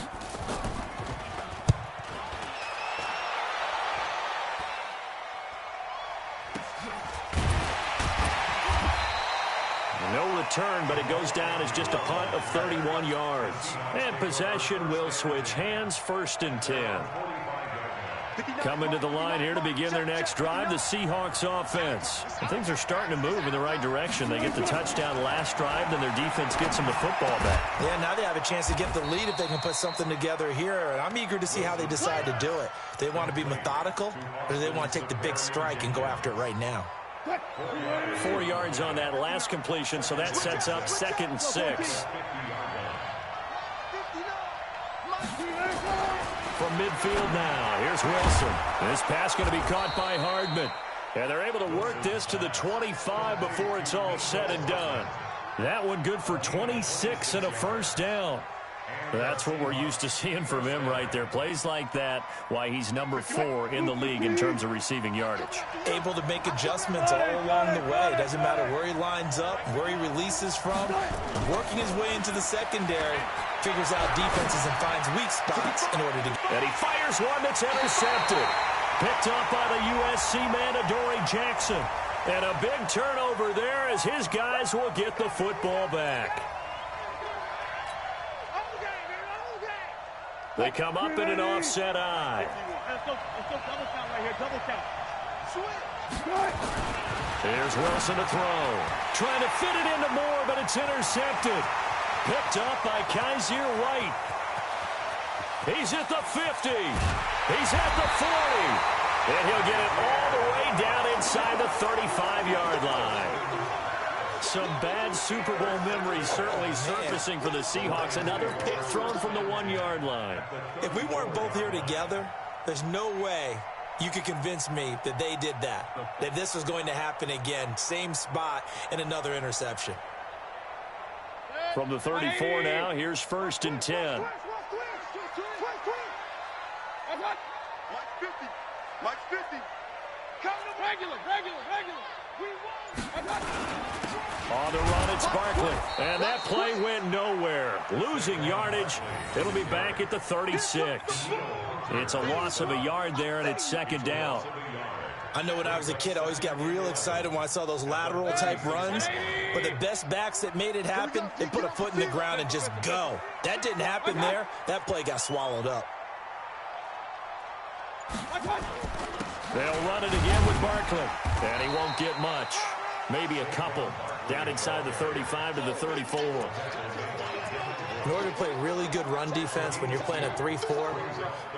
No return, but it goes down as just a punt of 31 yards. And possession will switch hands, 1st and 10. Coming to the line here to begin their next drive, the Seahawks offense. And things are starting to move in the right direction. They get the touchdown last drive, then their defense gets them the football back. Yeah, now they have a chance to get the lead if they can put something together here. And I'm eager to see how they decide to do it. They want to be methodical, or do they want to take the big strike and go after it right now? 4 yards on that last completion, so that sets up 2nd and 6. from midfield now. Here's Wilson. This pass going to be caught by Hardman. And they're able to work this to the 25 before it's all said and done. That one good for 26 and a first down. That's what we're used to seeing from him right there. Plays like that, why he's number 4 in the league in terms of receiving yardage. Able to make adjustments all along the way. Doesn't matter where he lines up, where he releases from. Working his way into the secondary, figures out defenses and finds weak spots in order to... And he fires one that's intercepted. Picked up by the USC man, Adoree Jackson. And a big turnover there as his guys will get the football back. They come up in an offset eye. Let's go double count right here, double count. Here's Wilson to throw. Trying to fit it into Moore, but it's intercepted. Picked up by Kaiser White. He's at the 50. He's at the 40. And he'll get it all the way down inside the 35-yard line. Some bad Super Bowl memories certainly surfacing for the Seahawks. Another pick thrown from the 1-yard line. If we weren't both here together, there's no way you could convince me that they did that. That this was going to happen again. Same spot and another interception. From the 34 now, here's 1st and 10. Mike 50. Come to regular. We won. On the run, it's Barkley. And that play went nowhere. Losing yardage. It'll be back at the 36. It's a loss of a yard there, and it's 2nd down. I know when I was a kid, I always got real excited when I saw those lateral-type runs. But the best backs that made it happen, they put a foot in the ground and just go. That didn't happen there. That play got swallowed up. They'll run it again with Barkley. And he won't get much. Maybe a couple. Down inside the 35 to the 34. In order to play really good run defense when you're playing a 3-4,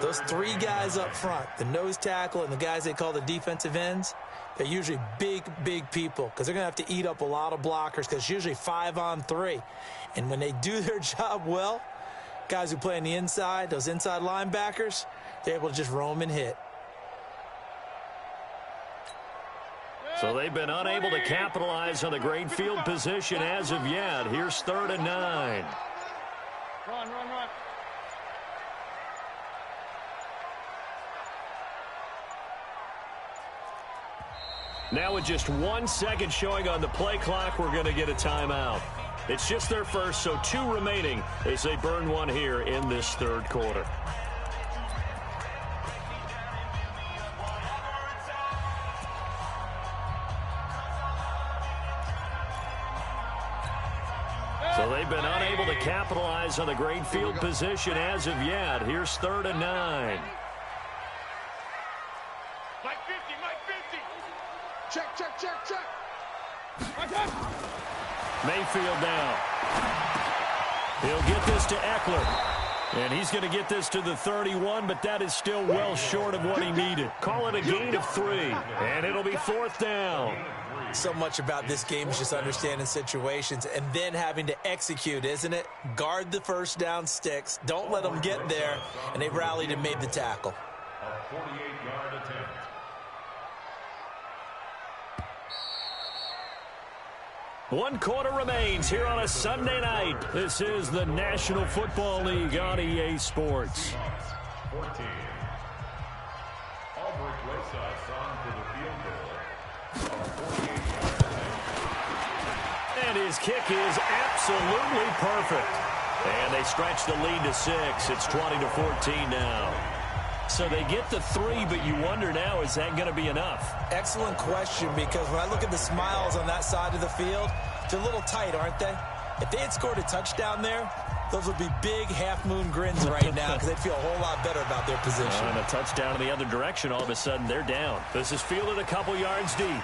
those 3 guys up front, the nose tackle and the guys they call the defensive ends, they're usually big people because they're going to have to eat up a lot of blockers because it's usually 5-on-3. And when they do their job well, guys who play on the inside, those inside linebackers, they're able to just roam and hit. So they've been unable to capitalize on the great field position as of yet. Here's 3rd and 9. Run. Now with just 1 second showing on the play clock, we're going to get a timeout. It's just their first, so 2 remaining as they burn one here in this 3rd quarter. So they've been unable to capitalize on the great field position as of yet. Here's 3rd and 9. Mike 50. Check. Mayfield now. He'll get this to Eckler. And he's going to get this to the 31, but that is still well short of what he needed. Call it a gain of 3, and it'll be 4th down. So much about this game is just understanding situations and then having to execute, isn't it? Guard the first down sticks. Don't let them get there. And they rallied and made the tackle. A 48-yard attempt. One quarter remains here on a Sunday night. This is the National Football League on EA Sports. 14. Albrecht Rosas on for the field goal. And his kick is absolutely perfect. And they stretch the lead to 6. It's 20-14 now. So they get the 3, but you wonder now, is that going to be enough? Excellent question, because when I look at the smiles on that side of the field, they're a little tight, aren't they? If they had scored a touchdown there, those would be big half-moon grins right now because they'd feel a whole lot better about their position. And a touchdown in the other direction, all of a sudden they're down. This is fielded a couple yards deep.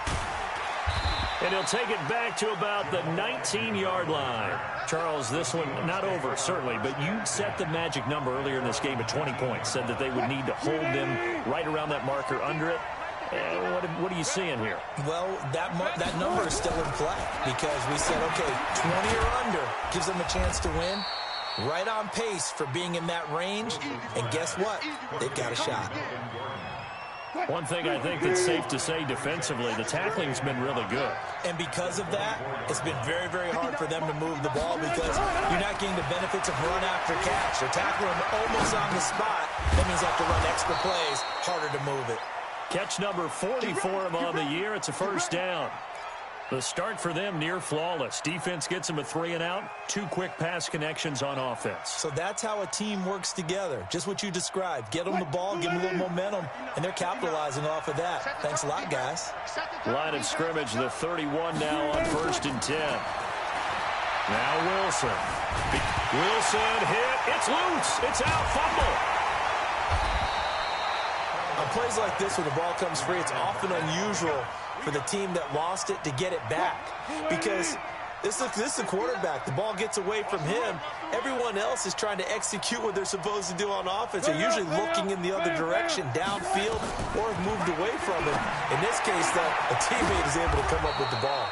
And he'll take it back to about the 19-yard line. Charles, this one not over, certainly, but you set the magic number earlier in this game at 20 points, said that they would need to hold them right around that marker under it. What are you seeing here? Well, that number is still in play because we said, okay, 20 or under gives them a chance to win. right on pace for being in that range. And guess what? They've got a shot. One thing I think that's safe to say defensively, the tackling's been really good. And because of that, it's been very, very hard for them to move the ball because you're not getting the benefits of run after catch. They're tackling almost on the spot. That means they have to run extra plays, harder to move it. Catch number 40 for him on the year. It's a first down. The start for them near flawless. Defense gets them a 3-and-out. 2 quick pass connections on offense. So that's how a team works together. Just what you described. Get them the ball, give them a little momentum, and they're capitalizing off of that. Thanks a lot, guys. Line of scrimmage, the 31 now on 1st and 10. Now Wilson. Wilson hit. It's loose. It's out. Fumble. On plays like this, when the ball comes free, it's often unusual for the team that lost it to get it back. Because this is the quarterback. The ball gets away from him. Everyone else is trying to execute what they're supposed to do on offense. They're usually looking in the other direction, downfield, or have moved away from it. In this case, though, a teammate is able to come up with the ball.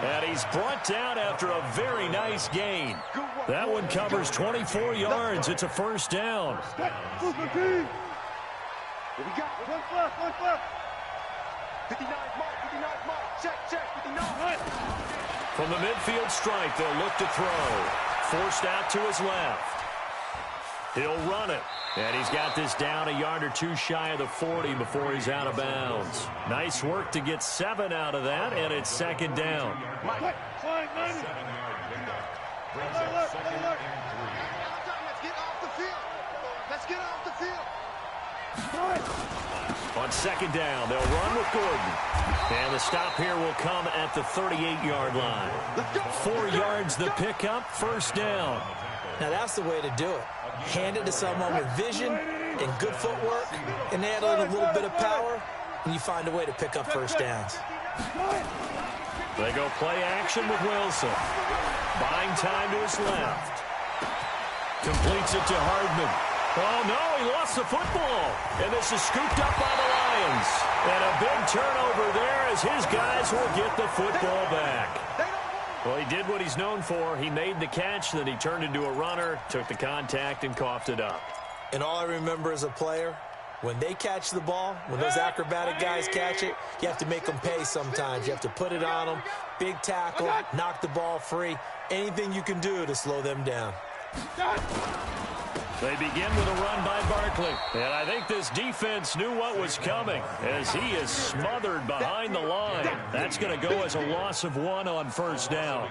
And he's brought down after a very nice gain. That one covers 24 yards. It's a first down. We got one left. 59 mark, 59 mark. Check, 59. From the midfield stripe, they'll look to throw. Forced out to his left. He'll run it. And he's got this down a yard or two shy of the 40 before he's out of bounds. Nice work to get 7 out of that, and it's second down. Let's get off the field. Let's get off the field. On second down, they'll run with Gordon. And the stop here will come at the 38-yard line. 4 yards the pickup, first down. Now that's the way to do it. Hand it to someone with vision and good footwork, and add a little bit of power, and you find a way to pick up first downs. They go play action with Wilson. Buying time to his left. Completes it to Hardman. Oh, no, he lost the football. And this is scooped up by the Lions. And a big turnover there as his guys will get the football back. Well, he did what he's known for. He made the catch, then he turned into a runner, took the contact, and coughed it up. And all I remember as a player, when they catch the ball, when those acrobatic guys catch it, you have to make them pay sometimes. You have to put it on them, big tackle, knock the ball free, anything you can do to slow them down. They begin with a run by Barkley. And I think this defense knew what was coming as he is smothered behind the line. That's going to go as a loss of 1 on first down.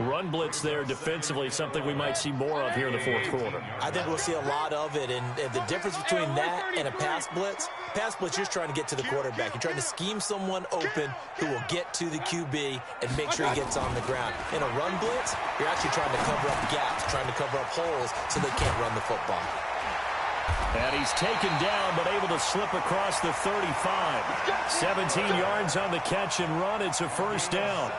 Run blitz there defensively, something we might see more of here in the fourth quarter. I think we'll see a lot of it, and the difference between that and a pass blitz, you're just trying to get to the quarterback. You're trying to scheme someone open who will get to the QB and make sure he gets on the ground. In a run blitz, you're actually trying to cover up gaps, trying to cover up holes so they can't run the football. And he's taken down but able to slip across the 35. 17 yards on the catch and run. It's a first down.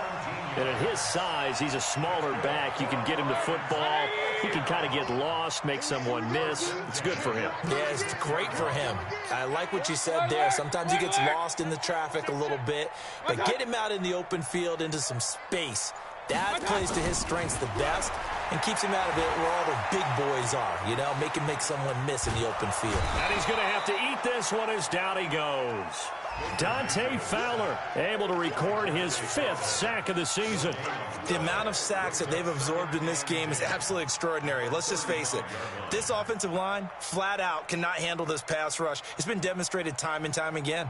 And at his size, he's a smaller back. You can get him to football. He can kind of get lost, make someone miss. It's good for him. Yeah, it's great for him. I like what you said there. Sometimes he gets lost in the traffic a little bit. But get him out in the open field into some space. That plays to his strengths the best and keeps him out of it where all the big boys are, you know, make someone miss in the open field. And he's going to have to eat this one as down he goes. Dante Fowler able to record his 5th sack of the season. The amount of sacks that they've absorbed in this game is absolutely extraordinary. Let's just face it. This offensive line, flat out, cannot handle this pass rush. It's been demonstrated time and time again.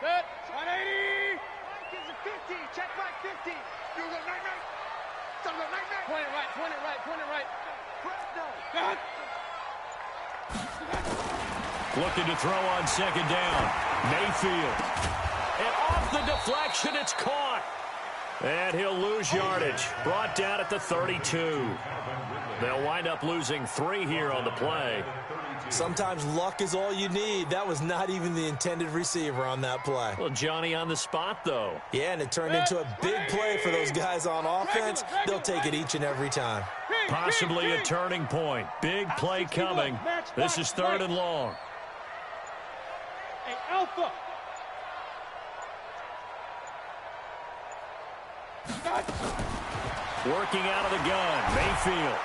Good. 180. Mike is a 50. Check Mike 50. You go night. Some go night. Point it right. Fresno. Looking to throw on second down. Mayfield. And off the deflection, it's caught. And he'll lose yardage. Brought down at the 32. They'll wind up losing 3 here on the play. Sometimes luck is all you need. That was not even the intended receiver on that play. Well, Johnny on the spot, though. Yeah, and it turned into a big play for those guys on offense. They'll take it each and every time. Possibly a turning point. Big play coming. This is 3rd and long. Hey, Alpha. Working out of the gun. Mayfield.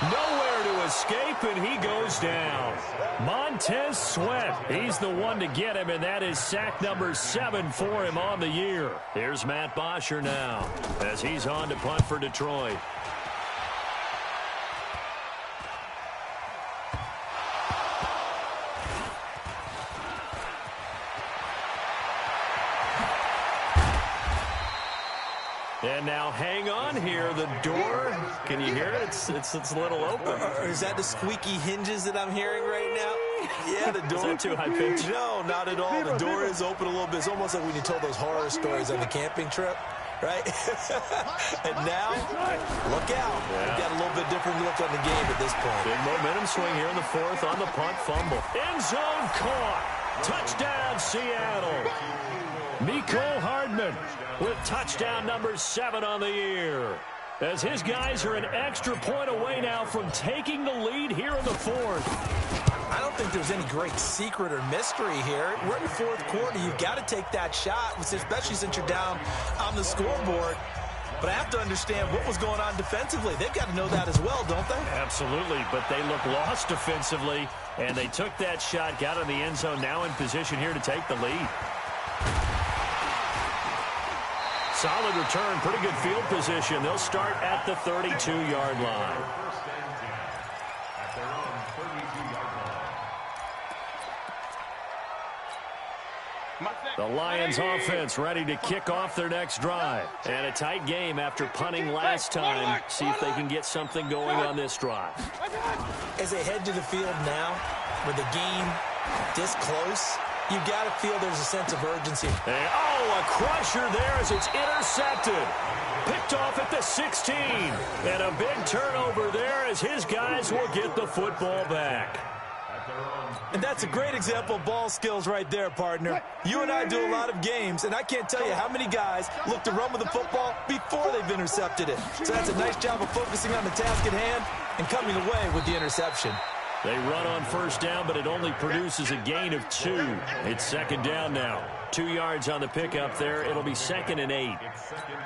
Nowhere to escape, and he goes down. Montez Sweat, he's the one to get him, and that is sack number 7 for him on the year. Here's Matt Bosher now as he's on to punt for Detroit. And now hang on here. The door, can you hear it? It's a little open. Or is that the squeaky hinges that I'm hearing right now? Yeah, the door. Is that too high pitched? No, not at all. The door is open a little bit. It's almost like when you told those horror stories on the camping trip, right? And now, look out. Yeah. We've got a little bit different look on the game at this point. Big momentum swing here in the fourth on the punt fumble. End zone caught. Touchdown, Seattle. Mecole Hardman with touchdown number 7 on the year. As his guys are an extra point away now from taking the lead here in the fourth. I don't think there's any great secret or mystery here. We're in the fourth quarter. You've got to take that shot, especially since you're down on the scoreboard. But I have to understand what was going on defensively. They've got to know that as well, don't they? Absolutely, but they look lost defensively, and they took that shot, got in the end zone, now in position here to take the lead. Solid return, pretty good field position. They'll start at the 32-yard line. At their own 32-yard line. The Lions offense ready to kick off their next drive. And a tight game after punting last time. See if they can get something going on this drive. As they head to the field now, with the game this close, you've got to feel there's a sense of urgency. And, a crusher there as it's intercepted. Picked off at the 16. And a big turnover there as his guys will get the football back. And that's a great example of ball skills right there, partner. You and I do a lot of games, and I can't tell you how many guys look to run with the football before they've intercepted it. So that's a nice job of focusing on the task at hand and coming away with the interception. They run on first down, but it only produces a gain of 2. It's second down now. 2 yards on the pickup there. It'll be 2nd and 8. It's 2nd and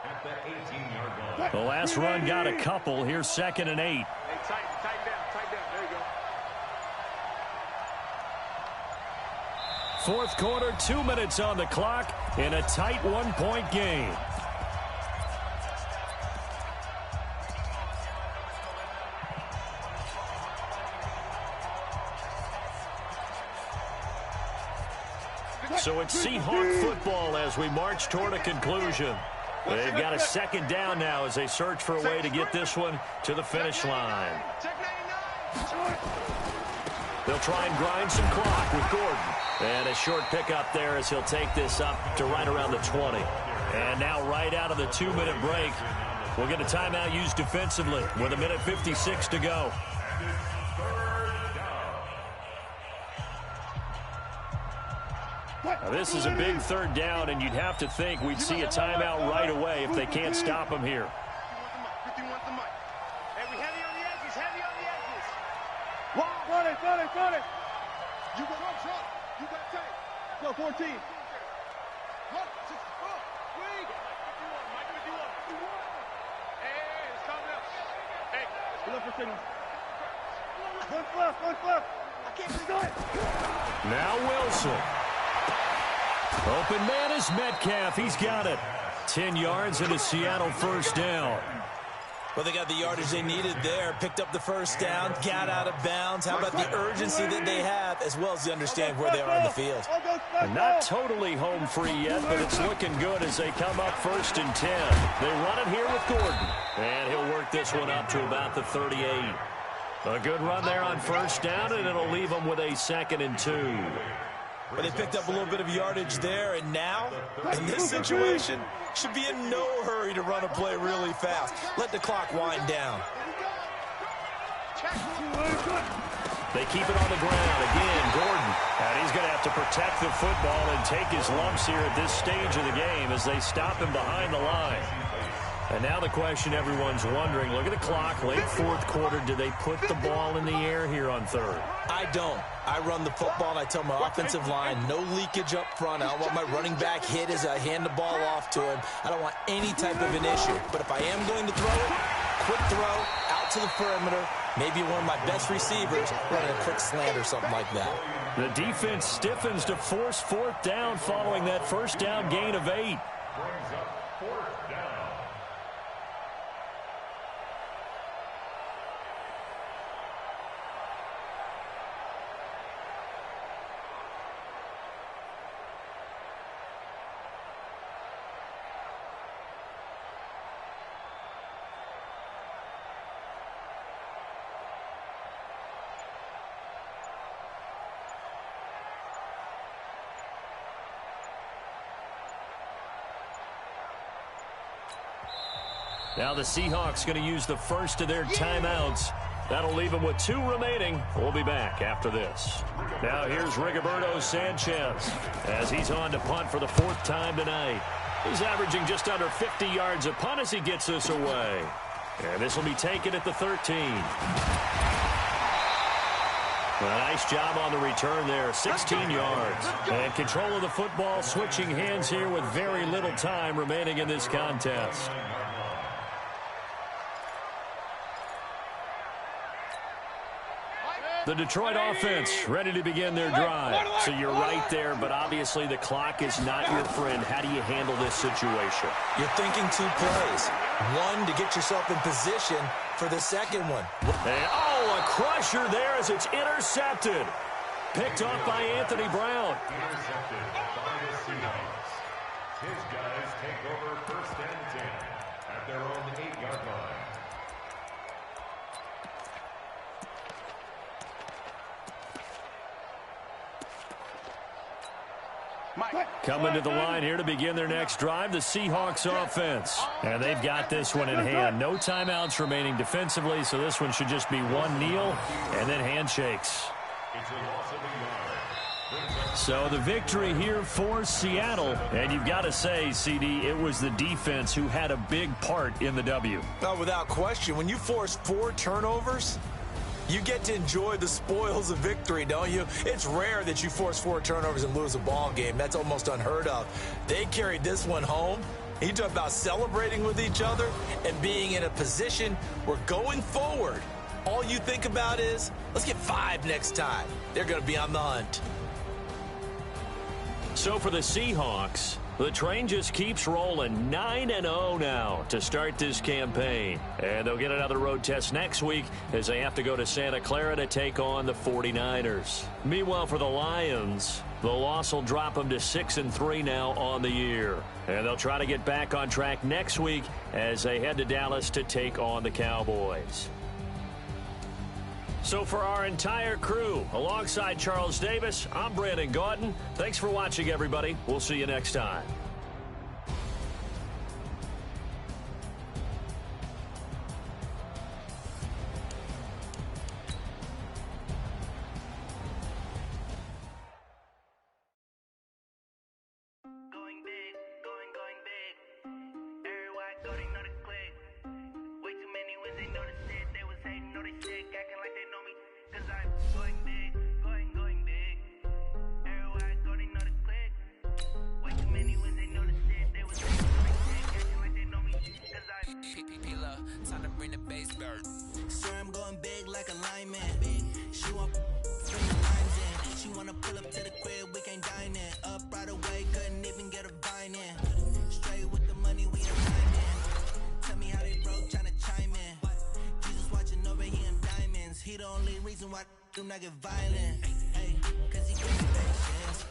8 at the 18-yard line. The last run got a couple. Here's 2nd and 8. Hey, tighten down. There you go. Fourth quarter, 2 minutes on the clock in a tight 1-point game. So it's Seahawk football as we march toward a conclusion. They've got a second down now as they search for a way to get this one to the finish line. They'll try and grind some clock with Gordon. And a short pickup there as he'll take this up to right around the 20. And now right out of the 2-minute break, we'll get a timeout used defensively with 1:56 to go. Now, this is a big third down, and you'd have to think we'd see a timeout right away if they can't stop him here. 51's the mic. Hey, we heavy on the edges. Got it. You got shot. You got tape. Go, 14. Mike 51. Hey, it's coming up. Hey, let's look for signal. One fluff. I can't do it. Now Wilson. Open man is Metcalf. He's got it. 10 yards and a Seattle first down. Well, they got the yardage they needed there. Picked up the first down. Got out of bounds. How about the urgency that they have as well as they understand where they are in the field? And not totally home free yet, but it's looking good as they come up 1st and 10. They run it here with Gordon. And he'll work this one up to about the 38. A good run there on first down, and it'll leave them with a 2nd and 2. But they picked up a little bit of yardage there, and now, in this situation, should be in no hurry to run a play really fast. Let the clock wind down. They keep it on the ground. Again, Gordon. And he's going to have to protect the football and take his lumps here at this stage of the game as they stop him behind the line. And now the question everyone's wondering, look at the clock, late fourth quarter, do they put the ball in the air here on third? I don't. I run the football, and I tell my offensive line, no leakage up front. I don't want my running back hit as I hand the ball off to him. I don't want any type of an issue. But if I am going to throw it, quick throw, out out to the perimeter, maybe one of my best receivers running a quick slant or something like that. The defense stiffens to force fourth down following that first down gain of 8. Brings up fourth down. Now the Seahawks going to use the first of their timeouts. That'll leave them with 2 remaining. We'll be back after this. Now here's Rigoberto Sanchez as he's on to punt for the 4th time tonight. He's averaging just under 50 yards a punt as he gets this away. And this will be taken at the 13. A nice job on the return there, 16 yards. And control of the football switching hands here with very little time remaining in this contest. The Detroit offense ready to begin their drive. So you're right there, but obviously the clock is not your friend. How do you handle this situation? You're thinking 2 plays. One, to get yourself in position for the second one. And, oh, a crusher there as it's intercepted. Picked off by Anthony Brown. Intercepted by the Seahawks. His guys take over 1st and 10 at their own 8-yard line. Coming to the line here to begin their next drive, the Seahawks offense. And they've got this one in hand. No timeouts remaining defensively, so this one should just be one kneel and then handshakes. It's a loss of a yard. So the victory here for Seattle. And you've got to say, CD, it was the defense who had a big part in the W. No, without question. When you force 4 turnovers, you get to enjoy the spoils of victory, don't you? It's rare that you force 4 turnovers and lose a ball game. That's almost unheard of. They carried this one home. You talk about celebrating with each other and being in a position where going forward, all you think about is, let's get 5 next time. They're going to be on the hunt. So for the Seahawks, the train just keeps rolling, 9-0 now to start this campaign. And they'll get another road test next week as they have to go to Santa Clara to take on the 49ers. Meanwhile, for the Lions, the loss will drop them to 6-3 now on the year. And they'll try to get back on track next week as they head to Dallas to take on the Cowboys. So for our entire crew, alongside Charles Davis, I'm Brandon Gaudin. Thanks for watching, everybody. We'll see you next time. Time to bring the bass bird. Sir, I'm going big like a lineman. She want bring the lines in. She wanna pull up to the crib, we can't dine in. Up right away, couldn't even get a vine in. Straight with the money, we ain't in. Tell me how they broke, tryna chime in. Jesus watching over here in diamonds. He the only reason why do not get violent. Ay, cause he give me patience.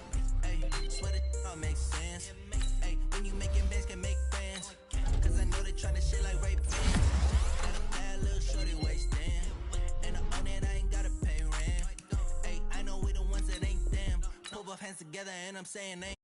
Ay, swear that all makes sense. Ay, when you making bands, can make friends. Cause I know they tryna shit like rape fans. Got a bad little shorty wasting. And I own it, I ain't gotta pay rent. Ay, I know we the ones that ain't them. Pull both hands together and I'm saying ain't.